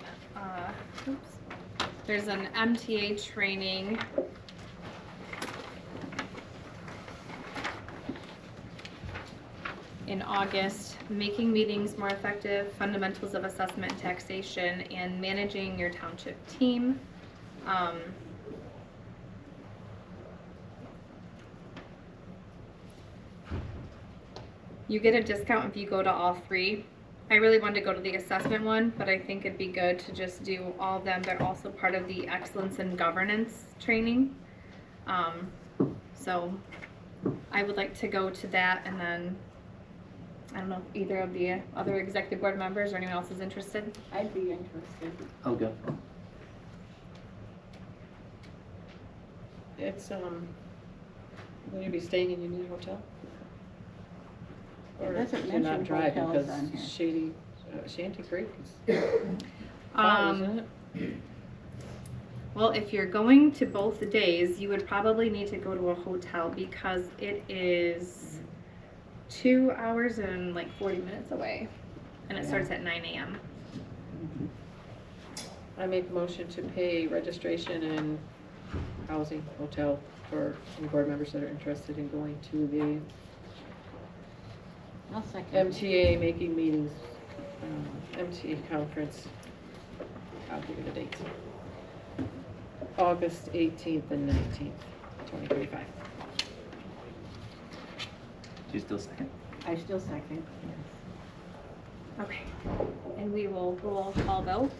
there's an MTA training. In August, making meetings more effective, fundamentals of assessment and taxation, and managing your township team. You get a discount if you go to all three. I really wanted to go to the assessment one, but I think it'd be good to just do all of them. They're also part of the excellence in governance training. So I would like to go to that, and then I don't know if either of the other executive board members or anyone else is interested. I'd be interested. I'll go. It's, will you be staying in Union Hotel? Or doesn't you're not mention driving hotels because on here. Shady, Shanty Creek is far, isn't it? Well, if you're going to both days, you would probably need to go to a hotel because it is 2 hours and like 40 minutes away, and it starts at 9 a.m. I make a motion to pay registration and housing hotel for any board members that are interested in going to the I'll second. MTA making meetings, MTA conference. I'll give you the dates. August 18th and 19th, 2025. Do you still second? I still second. Okay, and we will roll call vote.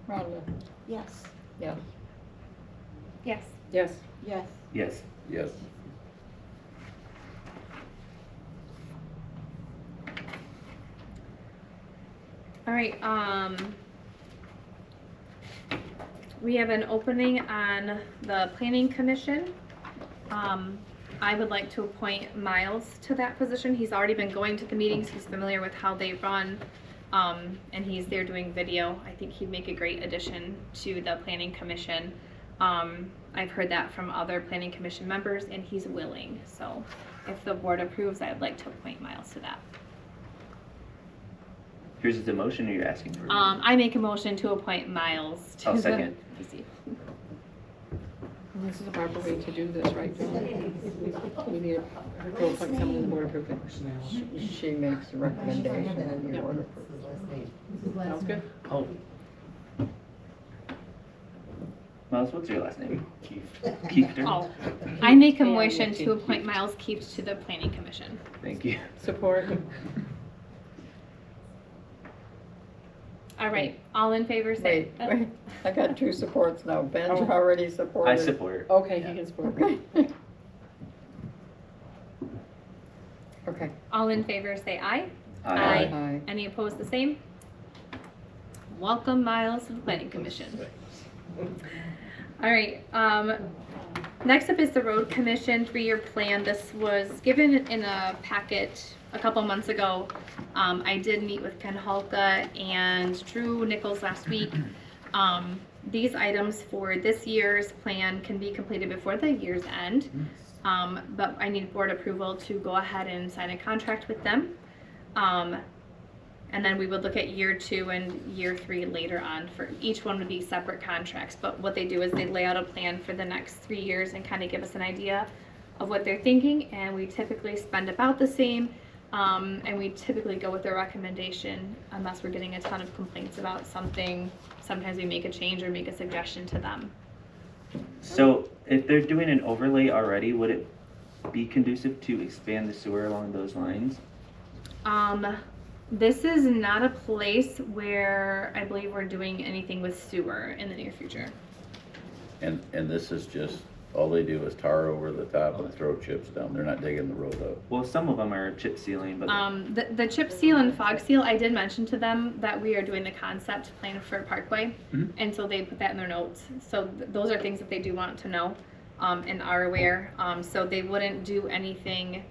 Rhonda, Yes. yes. Yes. Yes. Yes. Yes. Yes. All right, we have an opening on the planning commission. I would like to appoint Miles to that position. He's already been going to the meetings. He's familiar with how they run. And he's there doing video. I think he'd make a great addition to the planning commission. I've heard that from other planning commission members, and he's willing. So if the board approves, I'd like to appoint Miles to that. Here's the motion, or you're asking for? I make a motion to appoint Miles to I'll the second. PC. And this is the proper way to do this, right, Dawn? We need her to appoint someone in the board approve it. She makes a recommendation and you Yep. order approval. Sounds good? Oh. Miles, what's your last name? Keefter. Oh, I make a Yeah, motion yeah, to appoint Miles Keefe to the planning commission. Thank you. Support. All right, all in favor say. Wait, I got two supports now. Ben's Oh. already supported. I support. Okay, he can support. Okay. Okay. All in favor say aye. Aye. Aye. Any opposed, the same? Welcome, Miles, to the planning commission. All right, next up is the road commission 3-year plan. This was given in a packet a couple months ago. I did meet with Ken Halka and Drew Nichols last week. These items for this year's plan can be completed before the year's end, but I need board approval to go ahead and sign a contract with them. And then we would look at year 2 and year 3 later on. For each one would be separate contracts, but what they do is they lay out a plan for the next 3 years and kind of give us an idea of what they're thinking, and we typically spend about the same, and we typically go with their recommendation unless we're getting a ton of complaints about something. Sometimes we make a change or make a suggestion to them. So if they're doing an overlay already, would it be conducive to expand the sewer along those lines? This is not a place where I believe we're doing anything with sewer in the near future. And this is just, all they do is tar over the top and throw chips down. They're not digging the road up. Well, some of them are chip sealing, but The chip seal and fog seal, I did mention to them that we are doing the concept plan for Parkway, and so they put that in their notes. So those are things that they do want to know and are aware. So they wouldn't do anything,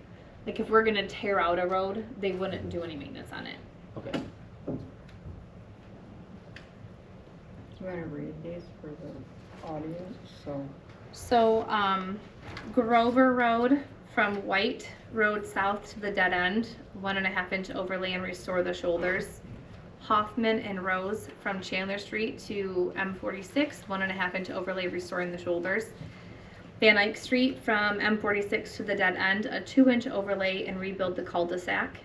like if we're gonna tear out a road, they wouldn't do any maintenance on it. okay. Do you want to read these for the audience? So Grover Road from White Road south to the dead end, 1.5 inch overlay and restore the shoulders. Hoffman and Rose from Chandler Street to M46, 1.5 inch overlay restoring the shoulders. Van Eyck Street from M46 to the dead end, a 2 inch overlay and rebuild the cul-de-sac.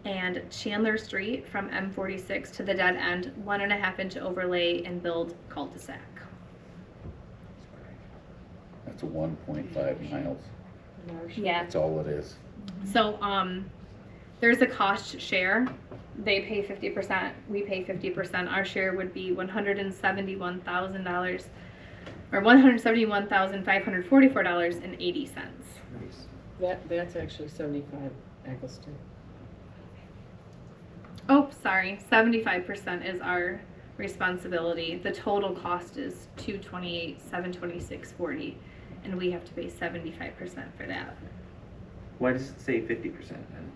And Chandler Street from M46 to the dead end, 1.5 inch overlay and build cul-de-sac. That's a 1.5 miles. in our share. Yeah. That's all it is. So, there's a cost share. They pay 50%, we pay 50%. Our share would be $171,000 or $171,544.80. That's actually 75 Eggleston. Oh, sorry, 75% is our responsibility. The total cost is $228,726.40, and we have to pay 75% for that. Why does it say 50% then?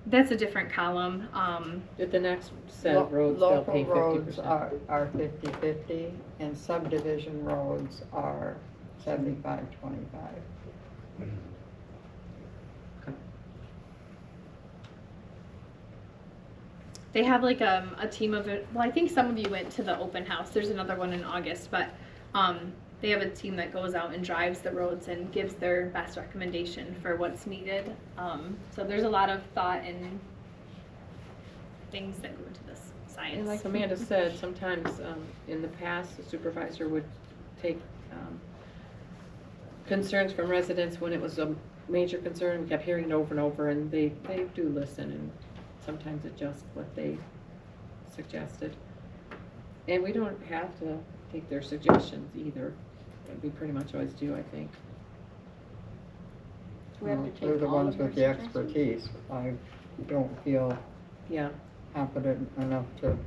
That's a different column. At the next set of roads, they'll pay Local 50%. roads are 50/50, and subdivision roads are 75/25. They have like a team of it. Well, I think some of you went to the open house. There's another one in August, but they have a team that goes out and drives the roads and gives their best recommendation for what's needed. So there's a lot of thought and things that go into this science. And like Amanda said, sometimes in the past, the supervisor would take concerns from residents when it was a major concern. We kept hearing it over and over, and they do listen and sometimes adjust what they suggested. And we don't have to take their suggestions either. We pretty much always do, I think. We have to They're take the all ones of their with the expertise. I don't feel Yeah. confident enough to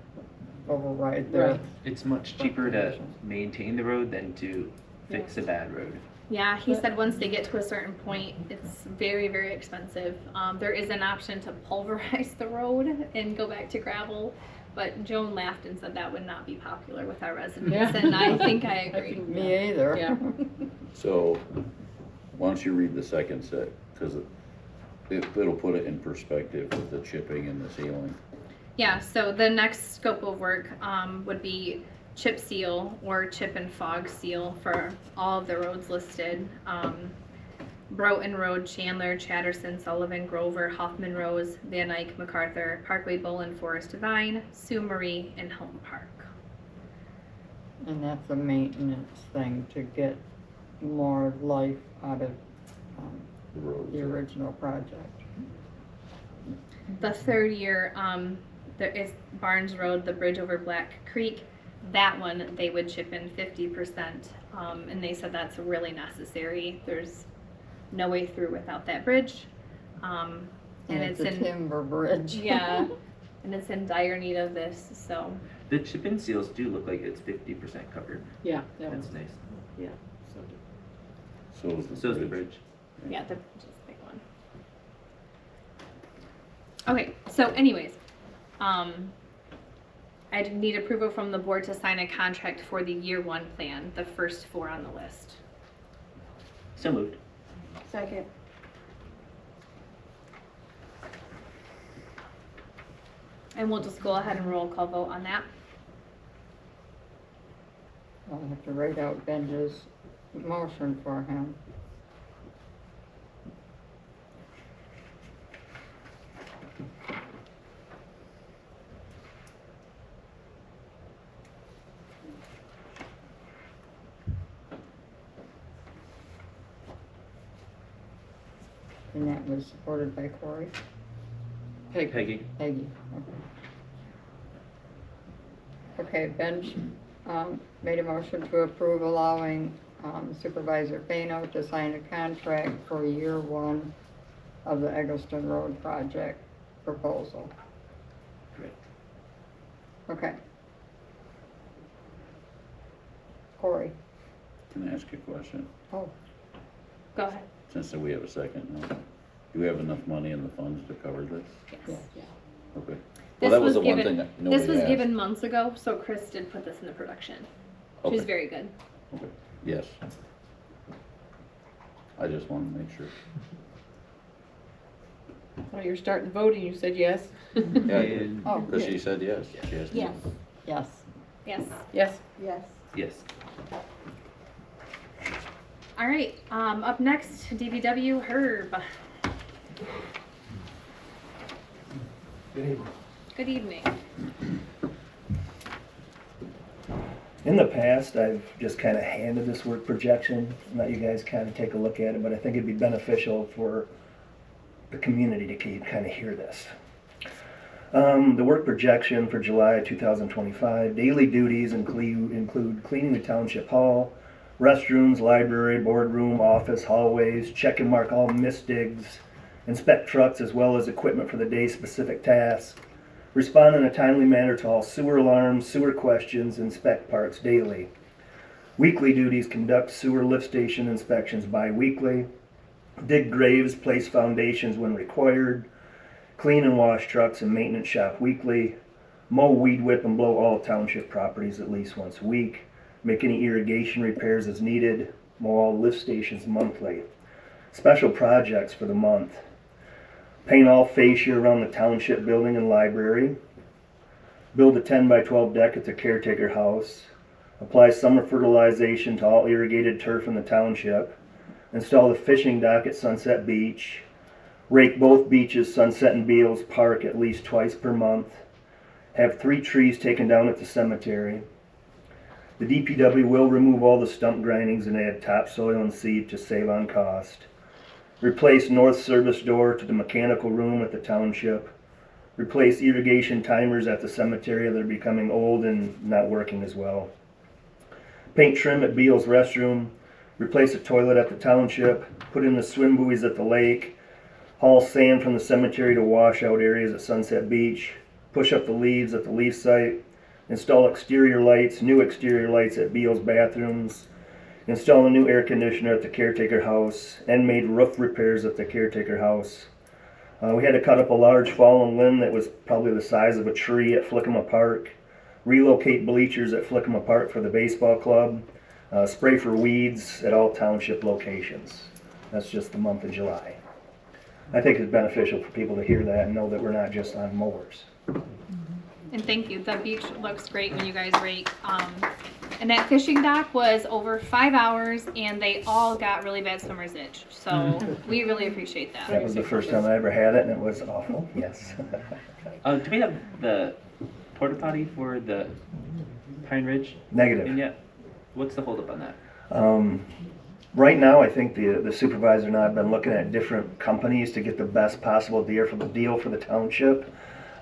override their. Right. It's much cheaper to maintain the road than to fix a bad road. Yeah, he said once they get to a certain point, it's very, very expensive. There is an option to pulverize the road and go back to gravel, but Joan laughed and said that would not be popular with our residents, Yeah. and I think I agree. Me either. Yeah. So, why don't you read the second set, because it'll put it in perspective with the chipping and the sealing. Yeah, so the next scope of work would be chip seal or chip and fog seal for all of the roads listed. Broughton Road, Chandler, Chatterson, Sullivan, Grover, Hoffman Rose, Van Eyck, MacArthur, Parkway, Bolin, Forest Divine, Sioux Marie, and Home Park. And that's a maintenance thing to get more life out of The roads. the original project. The third year, there is Barnes Road, the bridge over Black Creek. That one, they would chip in 50%, and they said that's really necessary. There's no way through without that bridge. And it's a in timber bridge. yeah, and it's in dire need of this. So The chip and seals do look like it's 50% covered. Yeah, that was, That's nice. yeah. So is the So is the bridge. bridge. yeah, the bridge is a big one. Okay, so anyways, I need approval from the board to sign a contract for the year one plan, the first 4 on the list. So moved. Second. And we'll just go ahead and roll call vote on that. I'll have to write out Benja's motion for him. And that was supported by Corey? Peggy. Peggy, okay. Okay, Benj, made a motion to approve allowing Supervisor Fano to sign a contract for year 1 of the Eggleston Road project proposal. Great. Okay. Corey? Can I ask you a question? Oh, Go ahead. Since we have a second now, do we have enough money in the funds to cover this? Yes. Okay. This Well, that was was the one given- thing that This nobody was asked. given months ago, so Chris did put this in the production. She's Okay. very good. Okay. Yes. I just wanted to make sure. Oh, you're starting voting, you said yes? Yeah, And oh, because she said yes. She asked me. Yes. yes. Yes. Yes. Yes. yes. All right. Up next, DPW Herb. Good evening. In the past, I've just kind of handed this work projection, and let you guys kind of take a look at it, but I think it'd be beneficial for the community to kind of hear this. The work projection for July 2025, daily duties include cleaning the township hall, restrooms, library, boardroom, office, hallways, check and mark all missed digs, inspect trucks as well as equipment for the day's specific tasks, respond in a timely manner to all sewer alarms, sewer questions, inspect parks daily. Weekly duties, conduct sewer lift station inspections bi-weekly, dig graves, place foundations when required, clean and wash trucks and maintenance shop weekly, mow, weed whip, and blow all township properties at least once a week, make any irrigation repairs as needed, mow all lift stations monthly. Special projects for the month: paint all fascia around the township building and library, build a 10 by 12 deck at the caretaker house, apply summer fertilization to all irrigated turf in the township, install the fishing dock at Sunset Beach, rake both beaches, Sunset and Beals Park, at least twice per month, have 3 trees taken down at the cemetery. The DPW will remove all the stump grindings and add topsoil and seed to save on cost. Replace north service door to the mechanical room at the township. Replace irrigation timers at the cemetery that are becoming old and not working as well. Paint trim at Beals restroom. Replace a toilet at the township. Put in the swim buoys at the lake. Haul sand from the cemetery to wash out areas at Sunset Beach. Push up the leaves at the leaf site. Install new exterior lights at Beals bathrooms. Install a new air conditioner at the caretaker house, and made roof repairs at the caretaker house. We had to cut up a large fallen limb that was probably the size of a tree at Flickama Park, relocate bleachers at Flickama Park for the baseball club, spray for weeds at all township locations. That's just the month of July. I think it's beneficial for people to hear that and know that we're not just on mowers. And thank you. The beach looks great when you guys rake. And that fishing dock was over 5 hours, and they all got really bad swimmer's itch. So we really appreciate that. That was the first time I ever had it, and it was awful. Yes. Do we have the porta potty for the Pine Ridge? Negative. And yet, what's the holdup on that? Right now, I think the supervisor and I have been looking at different companies to get the best possible deal for the township.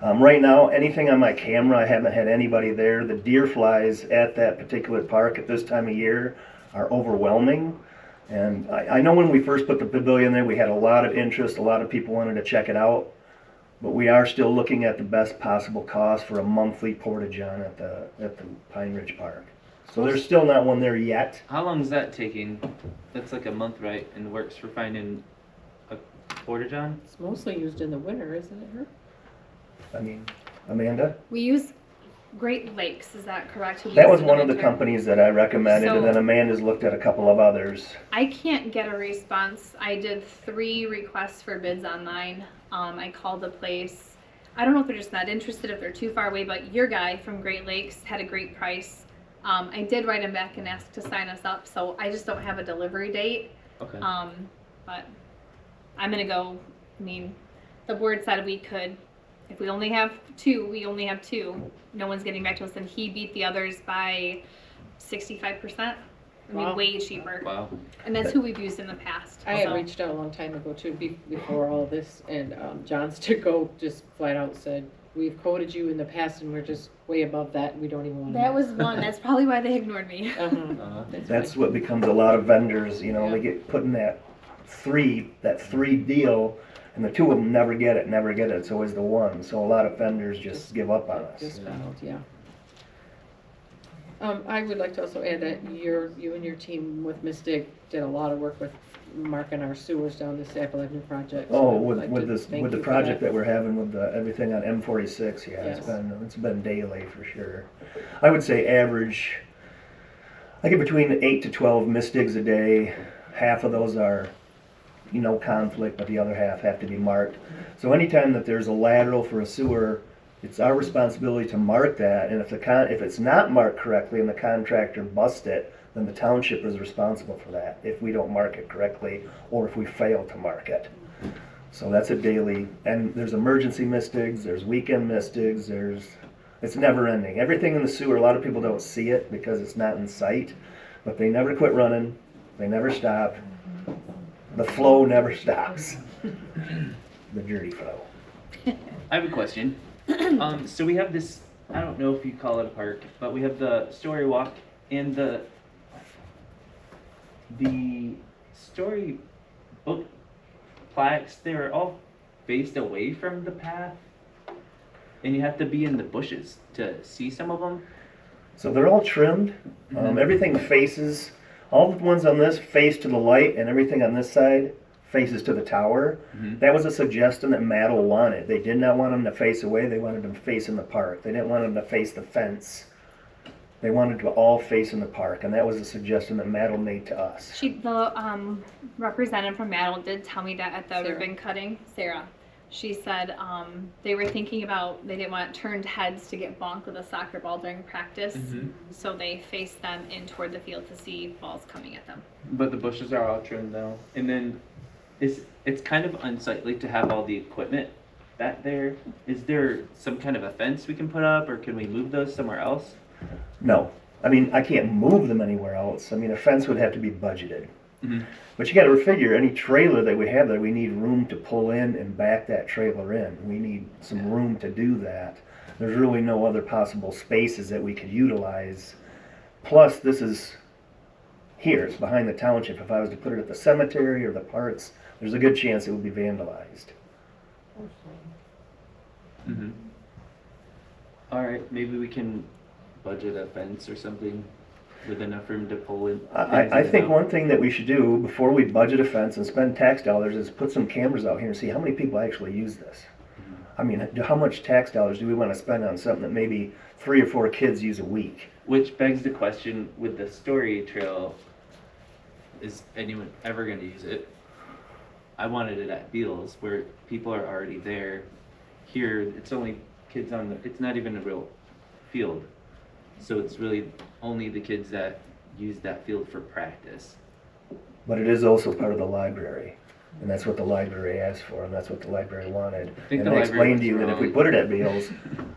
Right now, anything on my camera, I haven't had anybody there. The deer flies at that particular park at this time of year are overwhelming. And I know when we first put the pavilion there, we had a lot of interest. A lot of people wanted to check it out. But we are still looking at the best possible cost for a monthly porta-john at the Pine Ridge Park. So there's still not one there yet. How long is that taking? That's like a month, right? And works for finding a porta-john? It's mostly used in the winter, isn't it, Herb? I mean, Amanda? We use Great Lakes, is that correct? That was one of the companies that I recommended, and then Amanda's looked at a couple of others. I can't get a response. I did 3 requests for bids online. I called the place. I don't know if they're just not interested, if they're too far away, but your guy from Great Lakes had a great price. I did write him back and ask to sign us up, so I just don't have a delivery date. Okay. But I'm gonna go. I mean, the board said we could. If we only have 2, we only have 2. No one's getting back to us, and he beat the others by 65%. I mean, way cheaper. Wow. And that's who we've used in the past. I had reached out a long time ago too, before all of this, and John Sticko just flat out said, "We've quoted you in the past, and we're just way above that. And we don't even want to." That was one. That's probably why they ignored me. That's what becomes a lot of vendors. You know, they get put in that three deal. And the 2 of them never get it. It's always the one. So a lot of vendors just give up on us. Just found, yeah. I would like to also add that you and your team with Mystic did a lot of work with marking our sewers down the Apple Avenue project. Oh, with the project that we're having with everything on M46, yeah, Yes. it's been daily for sure. I would say average. I get between 8 to 12 misdigs a day. Half of those are conflict, but the other half have to be marked. So anytime that there's a lateral for a sewer, it's our responsibility to mark that, and if it's not marked correctly and the contractor busts it, then the township is responsible for that if we don't mark it correctly or if we fail to mark it. So that's a daily, and there's emergency misdigs, there's weekend misdigs, there's It's never ending. Everything in the sewer, a lot of people don't see it because it's not in sight, but they never quit running. They never stop. The flow never stops. The dirty flow. I have a question. So we have this, I don't know if you call it a park, but we have the story walk and the storybook plaques. They're all faced away from the path, and you have to be in the bushes to see some of them. So they're all trimmed. Everything faces, all the ones on this face to the light, and everything on this side faces to the tower. That was a suggestion that Maddle wanted. They did not want them to face away. They wanted them facing the park. They didn't want them to face the fence. They wanted to all face in the park, and that was a suggestion that Maddle made to us. The representative from Maddle did tell me that at the Sarah. ribbon cutting, Sarah, she said they were thinking about, they didn't want turned heads to get bonked with a soccer ball during practice, so they faced them in toward the field to see balls coming at them. But the bushes are all trimmed though. And then it's kind of unsightly to have all the equipment back there. Is there some kind of a fence we can put up, or can we move those somewhere else? No. I mean, I can't move them anywhere else. I mean, a fence would have to be budgeted. But you got to figure, any trailer that we have there, we need room to pull in and back that trailer in. We need some room to do that. There's really no other possible spaces that we could utilize. Plus, this is here. It's behind the township. If I was to put it at the cemetery or the parks, there's a good chance it would be vandalized. All right, maybe we can budget a fence or something with enough room to pull in. I think one thing that we should do before we budget a fence and spend tax dollars is put some cameras out here and see how many people actually use this. I mean, how much tax dollars do we want to spend on something that maybe 3 or 4 kids use a week? Which begs the question, with the story trail, is anyone ever going to use it? I wanted it at Beals, where people are already there. Here, it's only kids on the, it's not even a real field. So it's really only the kids that use that field for practice. But it is also part of the library. And that's what the library asked for, and that's what the library wanted. And I explained to you that if we put it at Beals,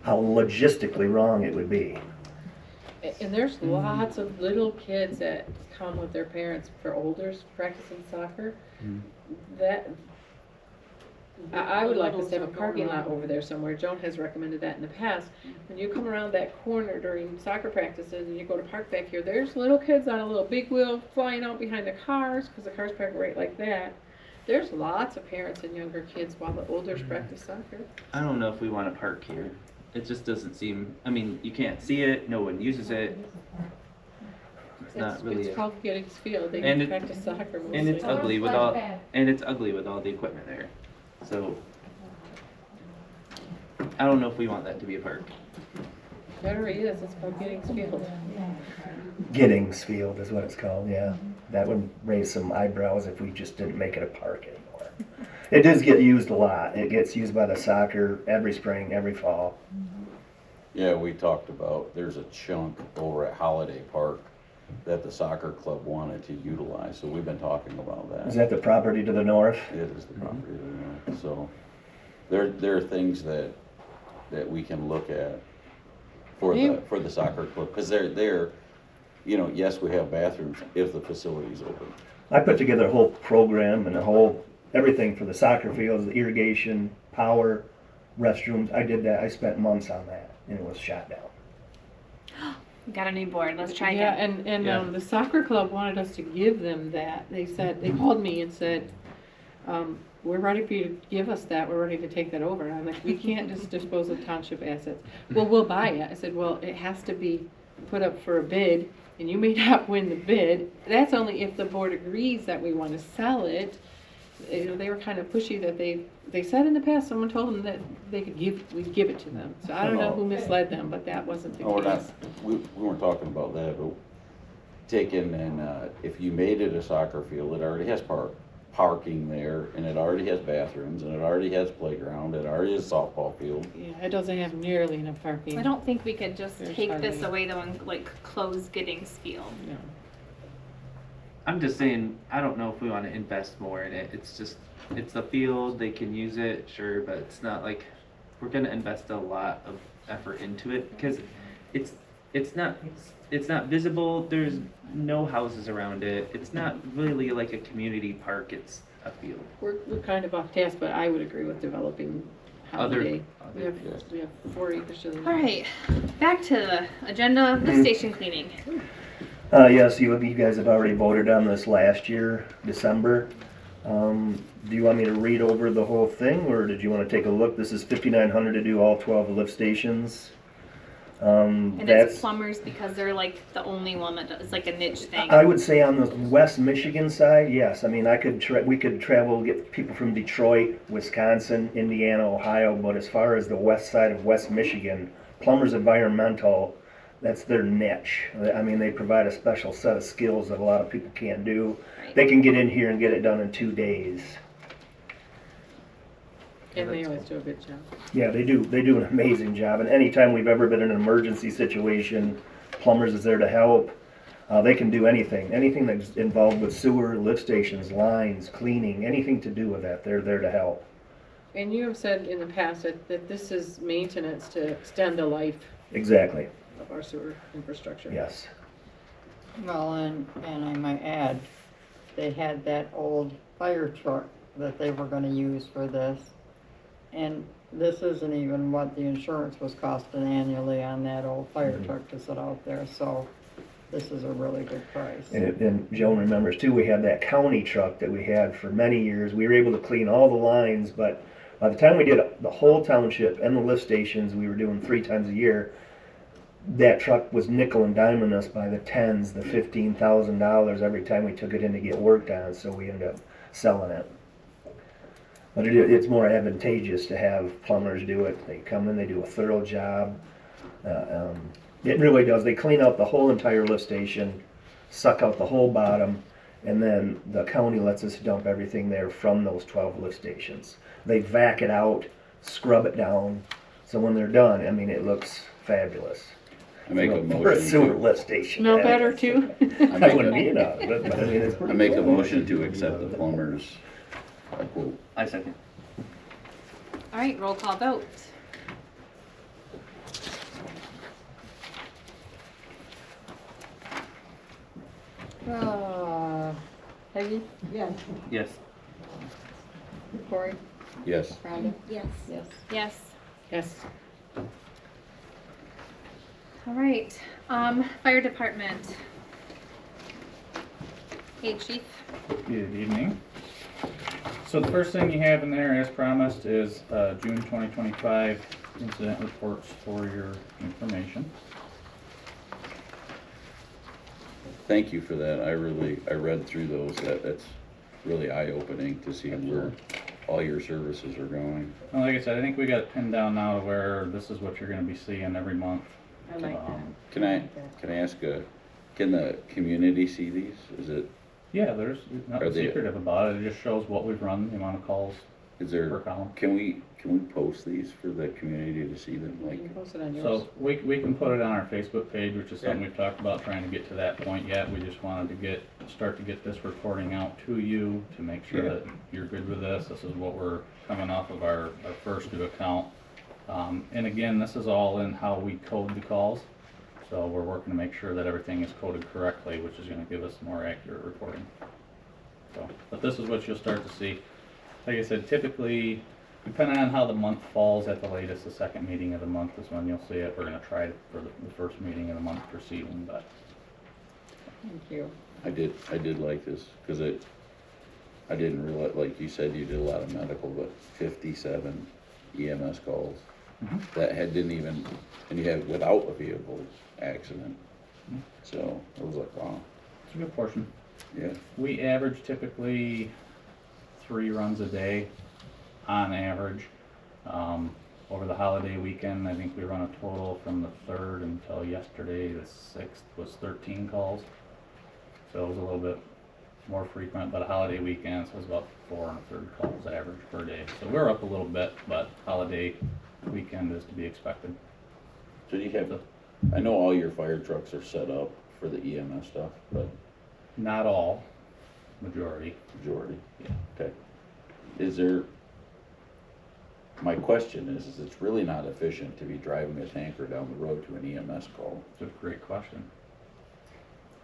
how logistically wrong it would be. And there's lots of little kids that come with their parents for olders practicing soccer. That I would like us to have a parking lot over there somewhere. Joan has recommended that in the past. When you come around that corner during soccer practices and you go to park back here, there's little kids on a little big wheel flying out behind the cars, because the cars park right like that. There's lots of parents and younger kids while the olders practice soccer. I don't know if we want to park here. It just doesn't seem, I mean, you can't see it, no one uses it. It's not really. It's called Giddings Field. They and practice soccer mostly. And it's ugly with all, the equipment there. So I don't know if we want that to be a park. It already is. It's called Giddings Field. Giddings Field is what it's called, yeah. That would raise some eyebrows if we just didn't make it a park anymore. It does get used a lot. It gets used by the soccer every spring, every fall. Yeah, we talked about, there's a chunk over at Holiday Park that the soccer club wanted to utilize, so we've been talking about that. Is that the property to the north? It is the property to the north, so there are things that we can look at for the soccer club, because they're, you know, yes, we have bathrooms if the facility's open. I put together a whole program and everything for the soccer fields, the irrigation, power, restrooms. I did that. I spent months on that, and it was shot down. We got a new board. Let's try Yeah, again. and the soccer club wanted us to give them that. They called me and said, we're ready for you to give us that. We're ready to take that over. And I'm like, we can't just dispose of township assets. Well, we'll buy it. I said, well, it has to be put up for a bid, and you may not win the bid. That's only if the board agrees that we want to sell it. You know, they were kind of pushy that they said in the past, someone told them that we'd give it to them. So I don't know who misled them, but that wasn't the case. We weren't talking about that, but taking and if you made it a soccer field, it already has parking there, and it already has bathrooms, and it already has playground, it already has softball field. Yeah, it doesn't have nearly enough parking. I don't think we could just take this hardly- away though and like close Giddings Field. No. I'm just saying, I don't know if we want to invest more in it. It's just, it's a field, they can use it, sure, but it's not like we're gonna invest a lot of effort into it, because it's not visible, there's no houses around it, it's not really like a community park, it's a field. We're kind of off task, but I would agree with developing Holiday. We have 4 acres to the. All right, back to the agenda, lift station cleaning. Yes, you guys have already voted on this last year, December. Do you want me to read over the whole thing, or did you want to take a look? This is $5,900 to do all 12 lift stations. And it's plumbers because they're like the only one that does, like a niche thing. I would say on the West Michigan side, yes. I mean, we could travel, get people from Detroit, Wisconsin, Indiana, Ohio, but as far as the west side of West Michigan, Plumbers Environmental, that's their niche. I mean, they provide a special set of skills that a lot of people can't do. Right. They can get in here and get it done in 2 days. And they always do a good job. Yeah, they do an amazing job. And anytime we've ever been in an emergency situation, Plumbers is there to help. They can do anything that's involved with sewer, lift stations, lines, cleaning, anything to do with that, they're there to help. And you have said in the past that this is maintenance to extend the life Exactly, of our sewer infrastructure. yes. Well, and I might add, they had that old fire truck that they were gonna use for this. And this isn't even what the insurance was costing annually on that old fire truck to sit out there, so this is a really good price. And Joan remembers too, we had that county truck that we had for many years. We were able to clean all the lines, but by the time we did the whole township and the lift stations, we were doing 3 times a year. That truck was nickel and diming us by the tens, the $15,000 every time we took it in to get worked on, so we ended up selling it. But it's more advantageous to have plumbers do it. They come in, they do a thorough job. It really does. They clean out the whole entire lift station, suck out the whole bottom, and then the county lets us dump everything there from those 12 lift stations. They vac it out, scrub it down, so when they're done, I mean, it looks fabulous. I make a For a motion sewer to, lift station. Smell yeah. better too? I wouldn't eat out of it, but I mean, it's I pretty make a cool. motion to accept the plumber's quote. I second. All right, roll call vote. Peggy, Yes. Corey, Yes. Rhonda? Yes. Yes. Yes. Yes. All right, fire department. Hey, chief. Good evening. So the first thing you have in there, as promised, is June 2025 incident reports for your information. Thank you for that. I read through those. That's really eye-opening to see where all your services are going. Well, like I said, I think we got it pinned down now to where this is what you're gonna be seeing every month. I like that. Can I ask can the community see these? Is it, Yeah, there's Are nothing they- secretive about it. It just shows what we've run, the amount of calls is there, per column. can we post these for the community to see them? You Like, can post it on yours. So we can put it on our Facebook page, which is something we've talked about trying to get to that point yet. We just wanted to start to get this reporting out to you to make sure that you're good with this. This is what we're coming off of our first new account. And again, this is all in how we code the calls. So we're working to make sure that everything is coded correctly, which is gonna give us more accurate reporting. So, but this is what you'll start to see. Like I said, typically, depending on how the month falls, at the latest, the second meeting of the month is when you'll see it. We're gonna try it for the first meeting of the month proceeding, but. Thank you. I did like this, because I didn't realize, like you said, you did a lot of medical, but 57 EMS calls. That didn't even, and you had without a vehicle accident. So I was like, wow, It's a good portion. yeah. We average typically 3 runs a day on average. Over the holiday weekend, I think we run a total from the 3rd until yesterday, the 6th, was 13 calls. So it was a little bit more frequent, but a holiday weekend, so it was about 4 1/3 calls average per day. So we're up a little bit, but holiday weekend is to be expected. So do you have, I know all your fire trucks are set up for the EMS stuff, but Not all, majority. majority, Yeah. okay. Is there, My question is it's really not efficient to be driving a tanker down the road to an EMS call. It's a great question.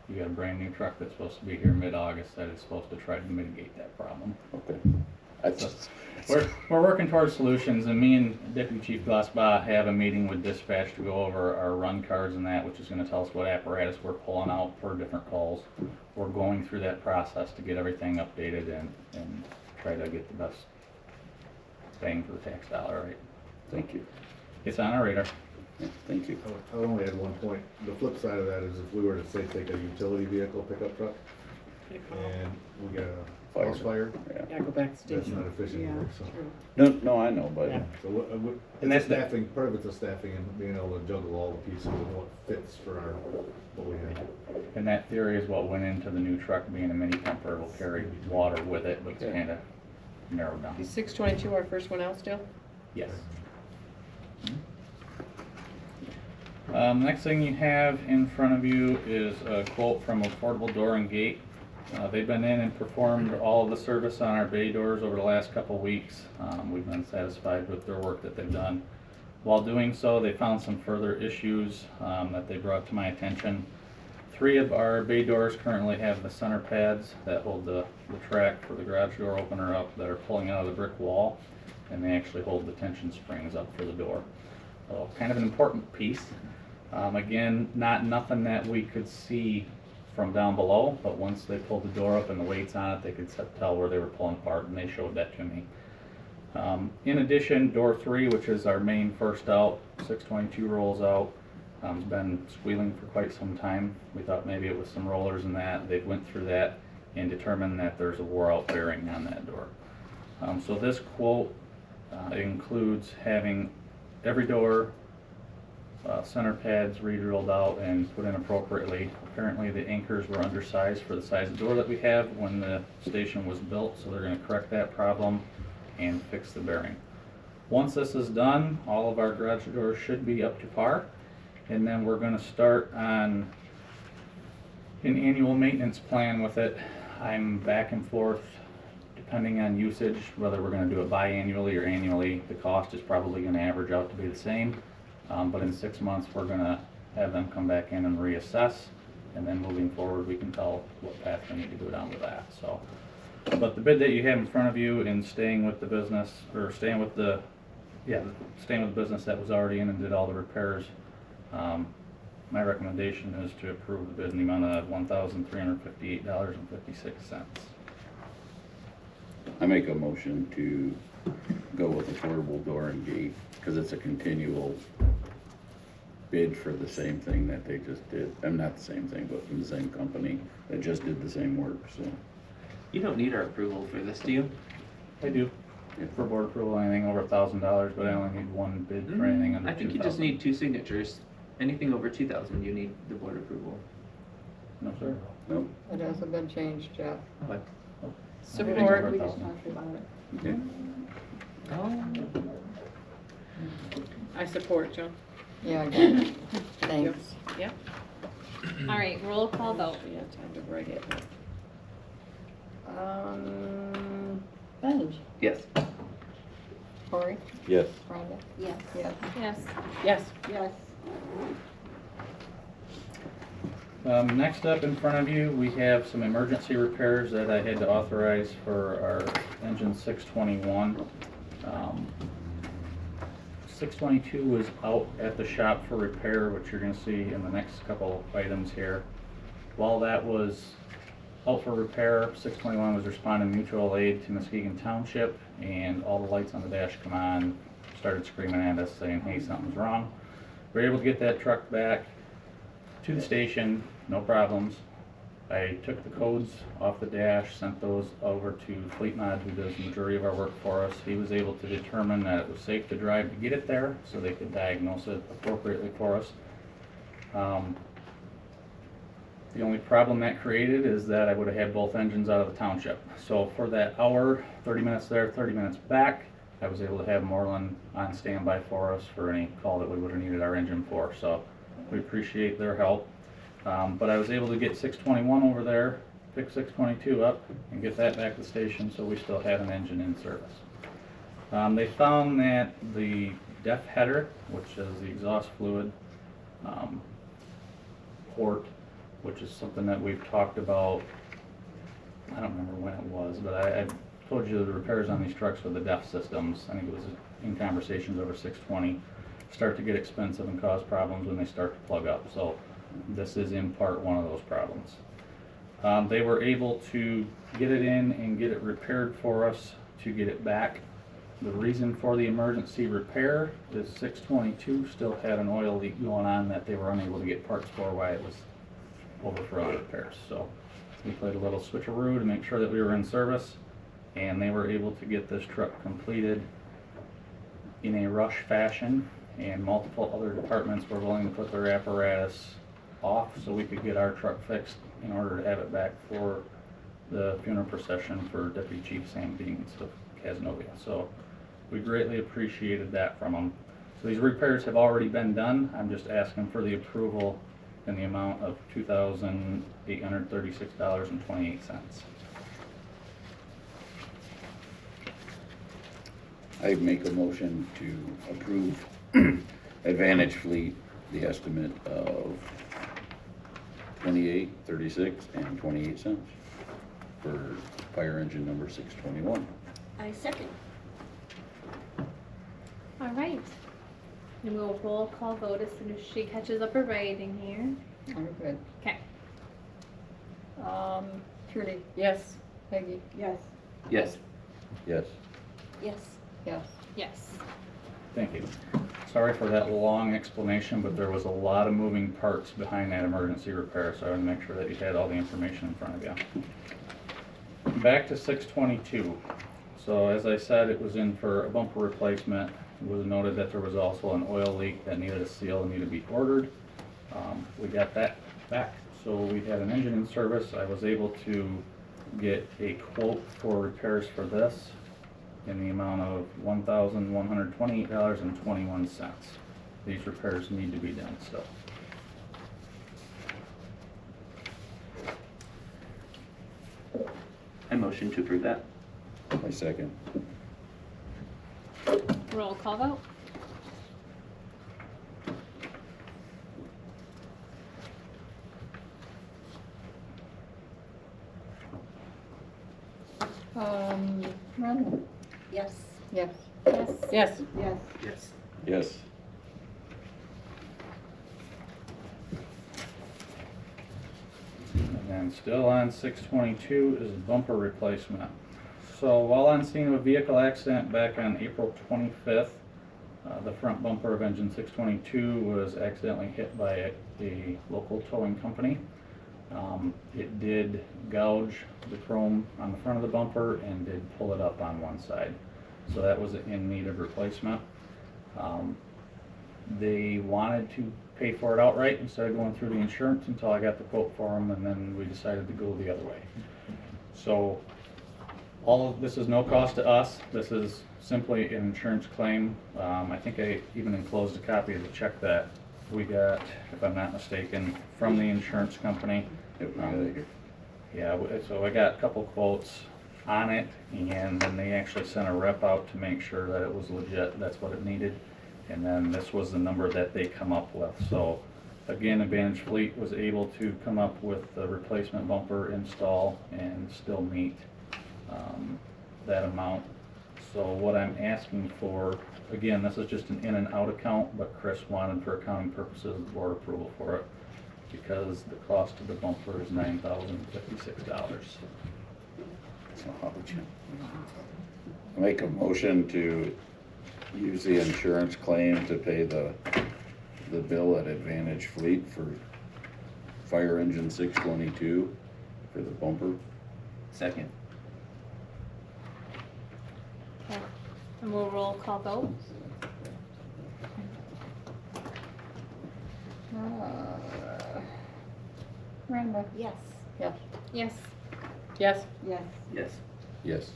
You got a brand new truck that's supposed to be here mid-August that is supposed to try to mitigate that problem. Okay. That's, We're working towards solutions, and me and Deputy Chief Glassbaugh have a meeting with dispatch to go over our run cards and that, which is going to tell us what apparatus we're pulling out for different calls. We're going through that process to get everything updated and try to get the best bang for the tax dollar, right? thank you. It's on our radar. Yeah, thank you. I'll only add one point. The flip side of that is if we were to say take a utility vehicle pickup truck and we got a house fire, Yeah, go back to that's station. not efficient work, so. No, I know, but So And it's that's the- staffing, part of it's a staffing and being able to juggle all the pieces and what fits for what we have. And that theory is what went into the new truck being a mini pumper. Will carry water with it, but it's Okay. kind of narrowed down. Is 622 our first one out still? Yes. Next thing you have in front of you is a quote from Affordable Door and Gate. They've been in and performed all of the service on our bay doors over the last couple of weeks. We've been satisfied with their work that they've done. While doing so, they found some further issues that they brought to my attention. 3 of our bay doors currently have the center pads that hold the track for the garage door opener up that are pulling out of the brick wall, and they actually hold the tension springs up for the door. So kind of an important piece. Again, nothing that we could see from down below, but once they pulled the door up and the weights on it, they could tell where they were pulling apart, and they showed that to me. In addition, door 3, which is our main first out, 622 rolls out. It's been squealing for quite some time. We thought maybe it was some rollers and that. They went through that and determined that there's a wore out bearing on that door. So this quote includes having every door center pads re-drilled out and put in appropriately. Apparently the anchors were undersized for the size of door that we have when the station was built, so they're going to correct that problem and fix the bearing. Once this is done, all of our garage doors should be up to par, and then we're going to start on an annual maintenance plan with it. I'm back and forth depending on usage, whether we're going to do it biannually or annually. The cost is probably going to average out to be the same. But in 6 months, we're going to have them come back in and reassess, and then moving forward, we can tell what path we need to go down with that. So, but the bid that you have in front of you, in staying with the business, or staying with the business that was already in and did all the repairs, my recommendation is to approve the bid in the amount of $1,358.56. I make a motion to go with Affordable Door and Gate because it's a continual bid for the same thing that they just did. I'm not the same thing, but from the same company that just did the same work, so. You don't need our approval for this, do you? I do. For board approval, anything over $1,000, but I only need one bid for anything under $2,000. I think you just need 2 signatures. Anything over 2,000, you need the board approval. No, sir. No. It hasn't been changed yet. What? Support. We just talked about it. Okay. I support, Joan. Yeah, I got it. Thanks. Yep. All right, roll call vote. Yeah, time to write it. Benj, Yes. Cory, Yes. Rhonda, Yes. yes. Yes. Yes. Yes. Next up in front of you, we have some emergency repairs that I had to authorize for our engine 621. 622 was out at the shop for repair, which you're going to see in the next couple items here. While that was out for repair, 621 was responding mutual aid to Muskegon Township, and all the lights on the dash come on, started screaming at us saying, hey, something's wrong. We were able to get that truck back to the station, no problems. I took the codes off the dash, sent those over to Fleet Mod, who does the majority of our work for us. He was able to determine that it was safe to drive to get it there, so they could diagnose it appropriately for us. The only problem that created is that I would have had both engines out of the township. So for that hour, 30 minutes there, 30 minutes back, I was able to have Moreland on standby for us for any call that we would have needed our engine for. So we appreciate their help. But I was able to get 621 over there, pick 622 up, and get that back to the station, so we still had an engine in service. They found that the DEF header, which is the exhaust fluid port, which is something that we've talked about, I don't remember when it was, but I told you the repairs on these trucks with the DEF systems, I think it was in conversations over 620, start to get expensive and cause problems when they start to plug up. So this is in part one of those problems. They were able to get it in and get it repaired for us to get it back. The reason for the emergency repair is 622 still had an oil leak going on that they were unable to get parts for while it was over for other repairs. So we played a little switcheroo to make sure that we were in service, and they were able to get this truck completed in a rush fashion, and multiple other departments were willing to put their apparatus off so we could get our truck fixed in order to have it back for the funeral procession for Deputy Chief Sam Deans of Casanova. So we greatly appreciated that from them. So these repairs have already been done. I'm just asking for the approval in the amount of $2,836.28. I make a motion to approve Advantage Fleet, the estimate of $28.36 for fire engine number 621. I second. All right. And we'll roll call vote as soon as she catches up her writing here. I'm good. Okay. Trudy, Yes. Peggy, Yes. Yes. Yes. Yes. yes. Yes. Thank you. Sorry for that long explanation, but there was a lot of moving parts behind that emergency repair, so I wanted to make sure that you had all the information in front of you. Back to 622. So as I said, it was in for a bumper replacement. It was noted that there was also an oil leak that needed a seal and needed to be ordered. We got that back. So we had an engine in service. I was able to get a quote for repairs for this in the amount of $1,128.21. These repairs need to be done still. I motion to approve that. I second. Roll call vote. Randall, Yes. yes. Yes. Yes. Yes. Yes. Yes. And then still on 622 is bumper replacement. So while on scene of a vehicle accident back on April 25th, the front bumper of engine 622 was accidentally hit by a local towing company. It did gouge the chrome on the front of the bumper and did pull it up on one side. So that was in need of replacement. They wanted to pay for it outright instead of going through the insurance until I got the quote for them, and then we decided to go the other way. So all of this is no cost to us. This is simply an insurance claim. I think I even enclosed a copy of the check that we got, if I'm not mistaken, from the insurance company. Yep, we got it here. Yeah, so I got a couple quotes on it, and then they actually sent a rep out to make sure that it was legit, that's what it needed. And then this was the number that they come up with. So again, Advantage Fleet was able to come up with the replacement bumper install and still meet that amount. So what I'm asking for, again, this is just an in and out account, but Chris wanted for accounting purposes board approval for it because the cost of the bumper is $9,056. I make a motion to use the insurance claim to pay the bill at Advantage Fleet for fire engine 622 for the bumper. Second. Okay. And we'll roll call vote. Randall, Yes. yes. Yes. Yes. Yes. Yes. Yes.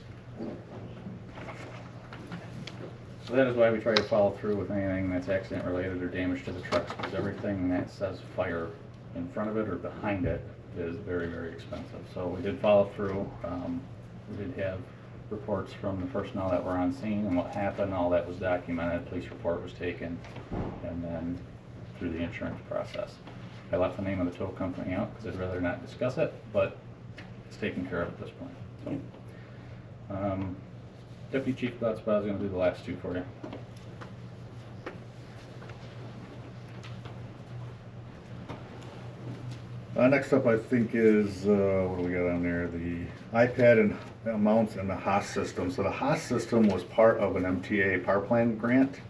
So that is why we try to follow through with anything that's accident related or damage to the trucks, because everything that says fire in front of it or behind it is very, very expensive. So we did follow through. We did have reports from the personnel that were on scene and what happened, all that was documented, police report was taken, and then through the insurance process. I left the name of the tow company out because I'd rather not discuss it, but it's taken care of at this point. So, Deputy Chief Glutzba is going to do the last two for you. Next up, I think, is, what do we got on there? The iPad and mounts and the HAAS system. So the HAAS system was part of an MTA power plant grant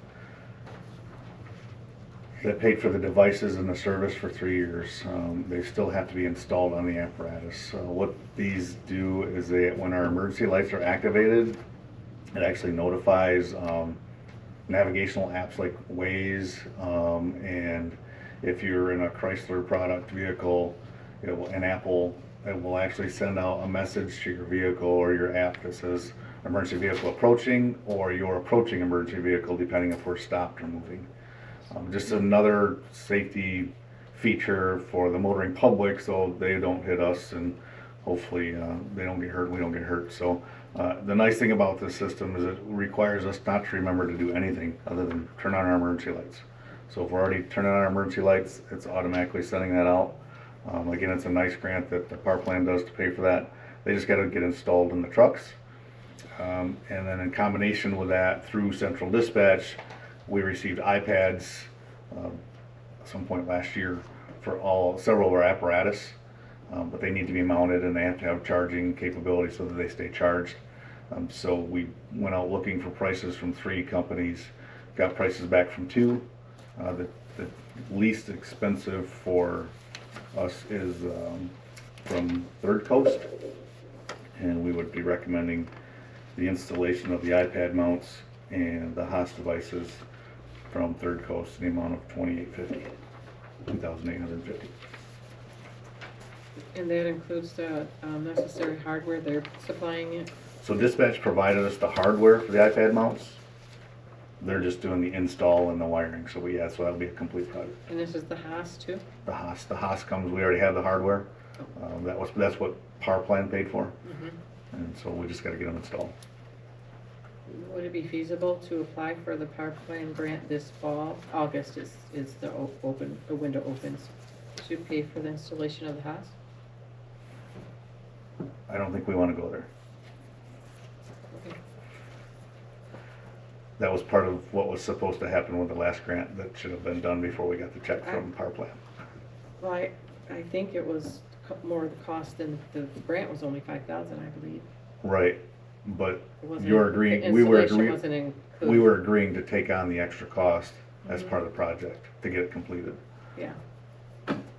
that paid for the devices and the service for 3 years. They still have to be installed on the apparatus. So what these do is when our emergency lights are activated, it actually notifies navigational apps like Waze, and if you're in a Chrysler product vehicle, an Apple, it will actually send out a message to your vehicle or your app that says emergency vehicle approaching, or you're approaching emergency vehicle, depending if we're stopped or moving. Just another safety feature for the motoring public, so they don't hit us, and hopefully they don't get hurt, we don't get hurt. So the nice thing about this system is it requires us not to remember to do anything other than turn on our emergency lights. So if we're already turning on our emergency lights, it's automatically sending that out. Again, it's a nice grant that the power plant does to pay for that. They just got to get installed in the trucks. And then in combination with that, through Central Dispatch, we received iPads at some point last year for several of our apparatus. But they need to be mounted and they have to have charging capability so that they stay charged. So we went out looking for prices from 3 companies, got prices back from 2. The least expensive for us is from Third Coast, and we would be recommending the installation of the iPad mounts and the HAAS devices from Third Coast in the amount of $2,850. And that includes the necessary hardware, they're supplying it? So Dispatch provided us the hardware for the iPad mounts. They're just doing the install and the wiring, so so that'll be a complete project. And this is the HAAS too? The HAAS comes, we already have the hardware. That's what Power Plant paid for. And so we just gotta get them installed. Would it be feasible to apply for the Power Plant grant this fall? August is the window opens, to pay for the installation of the HAAS? I don't think we wanna go there. That was part of what was supposed to happen with the last grant that should have been done before we got the check from Power Plant. Well, I think it was more of the cost than the grant was only $5,000, I believe. Right, but Wasn't we were included. agreeing to take on the extra cost as part of the project to get it completed. Yeah.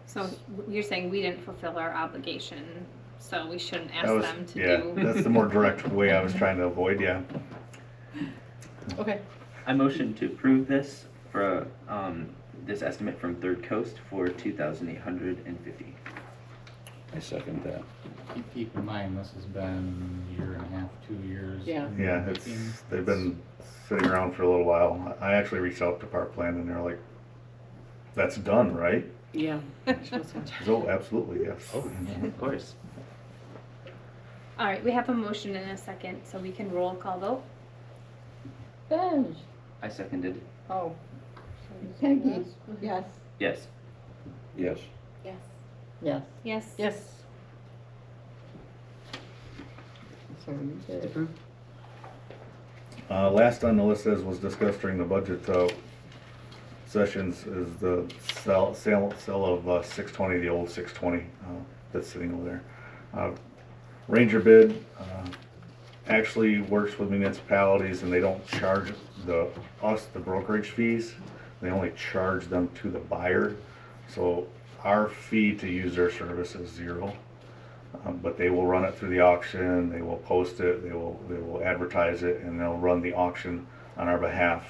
So you're saying we didn't fulfill our obligation, so we shouldn't ask them to do? That's the more direct way I was trying to avoid, yeah. Okay. I motion to approve this for this estimate from Third Coast for $2,850. I second that. Keep in mind, this has been a year and a half, 2 years. Yeah. Yeah, they've been sitting around for a little while. I actually reached out to Power Plant and they're like, that's done, right? Yeah. Oh, absolutely, yes. Oh, of course. All right, we have a motion and a second, so we can roll call vote. Benj. I seconded. Oh. Peggy. Yes. Yes. Yes. Yes. Yes. Yes. Yes. So you did. Last on the list, as was discussed during the budget sessions, is the sale of 620, the old 620 that's sitting over there. Ranger bid actually works with municipalities, and they don't charge us the brokerage fees. They only charge them to the buyer. So our fee to use their service is $0. But they will run it through the auction, they will post it, they will advertise it, and they'll run the auction on our behalf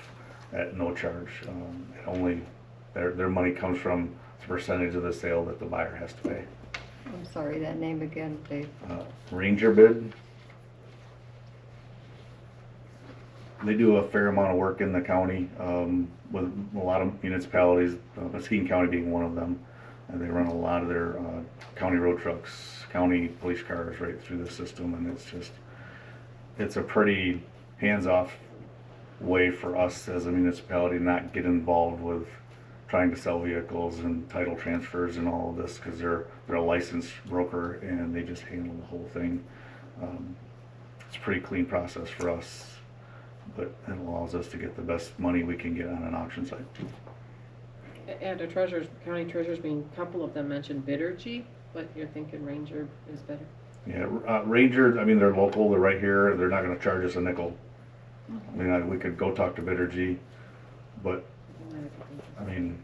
at no charge. Their money comes from the percentage of the sale that the buyer has to pay. I'm sorry, that name again, Dave. Ranger bid. They do a fair amount of work in the county with a lot of municipalities, Muskegon County being one of them. And they run a lot of their county road trucks, county police cars right through the system, and it's just it's a pretty hands-off way for us as a municipality not get involved with trying to sell vehicles and title transfers and all of this, because they're a licensed broker and they just handle the whole thing. It's a pretty clean process for us, but it allows us to get the best money we can get on an auction site. And the county treasurers, being a couple of them mentioned Bidergy, but you're thinking Ranger is better. Yeah, Ranger, I mean, they're local, they're right here, they're not gonna charge us a nickel. I mean, we could go talk to Bidergy, but, I mean,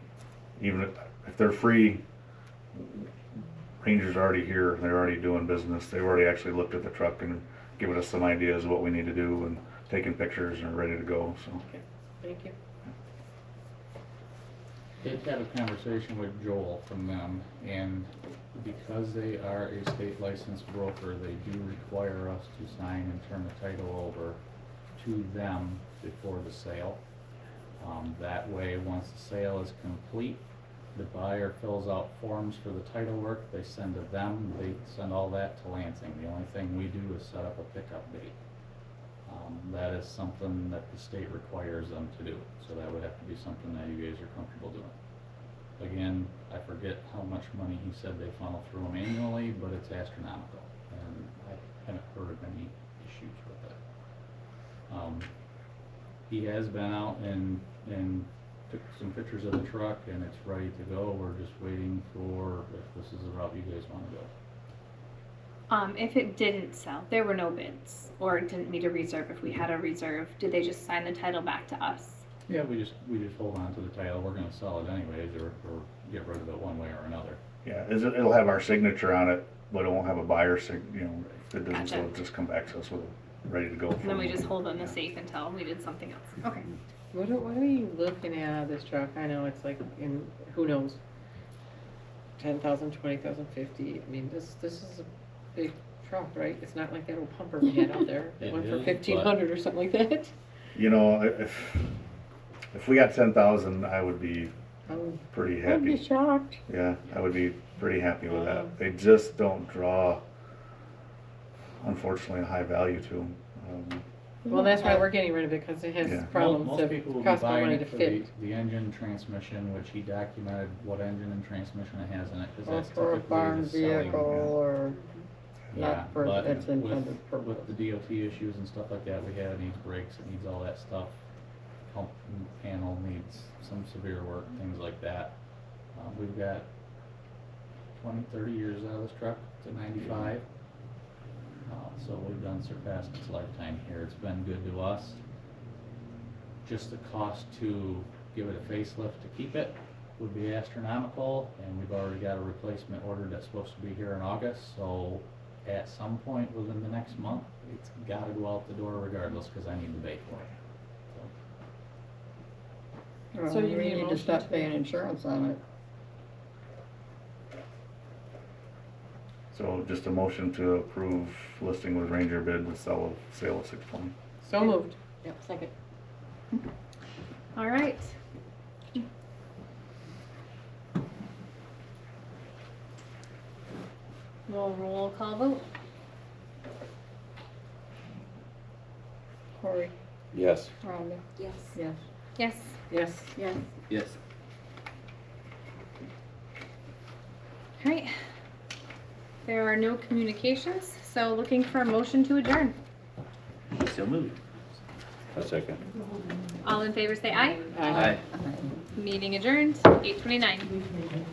even if they're free, Ranger's already here, they're already doing business, they've already actually looked at the truck and given us some ideas of what we need to do and taking pictures and are ready to go, so. Okay, thank you. Did have a conversation with Joel from them, and because they are a state licensed broker, they do require us to sign and turn the title over to them before the sale. That way, once the sale is complete, the buyer fills out forms for the title work, they send to them, they send all that to Lansing. The only thing we do is set up a pickup date. That is something that the state requires them to do, so that would have to be something that you guys are comfortable doing. Again, I forget how much money he said they funnel through them annually, but it's astronomical, and I haven't heard of any issues with it. He has been out and took some pictures of the truck, and it's ready to go. We're just waiting for if this is the route you guys want to go. If it didn't sell, there were no bids, or it didn't meet a reserve. If we had a reserve, did they just sign the title back to us? Yeah, we just hold on to the title. We're going to sell it anyways, or get rid of it one way or another. Yeah, it'll have our signature on it, but it won't have a buyer if it doesn't, so Gotcha. it'll just come back to us with ready to go. And then we just hold it in the safe until we did something else. Okay. What are you looking at out of this truck? I know it's like, who knows, 10,000, 20,000, 50. I mean, this is a big truck, right? It's not like that old pumper we had out there. It went for 1,500 or something like that. You know, if we got 10,000, I would be pretty happy. I'd be shocked. Yeah, I would be pretty happy with that. They just don't draw, unfortunately, a high value to them. Well, that's why we're getting rid of it, because it has Yeah. problems Most that people will be cost more buying money it to for fit. the engine, transmission, which he documented what engine and transmission it has in it, because Or that's for a typically barn the selling. vehicle, or Yeah, not for but its intended with purpose. the DOT issues and stuff like that we have, it needs brakes, it needs all that stuff. Pump panel needs some severe work, things like that. We've got 20, 30 years out of this truck to 95. So we've done surpassed its lifetime here. It's been good to us. Just the cost to give it a facelift to keep it would be astronomical, and we've already got a replacement order that's supposed to be here in August, so at some point within the next month, it's gotta go out the door regardless, because I need to pay for it. Well, So you we need a need to motion stop to- paying insurance on it. So just a motion to approve listing with Ranger bid to sale of 620. So moved. Yep, second. All right. We'll roll call vote. Corey? Yes. Rhonda? Yes. Yes. Yes. Yes. Yes. Yes. All right. There are no communications, so looking for a motion to adjourn. So moved. A second. All in favor say aye. Aye. Meeting adjourned, 8:29.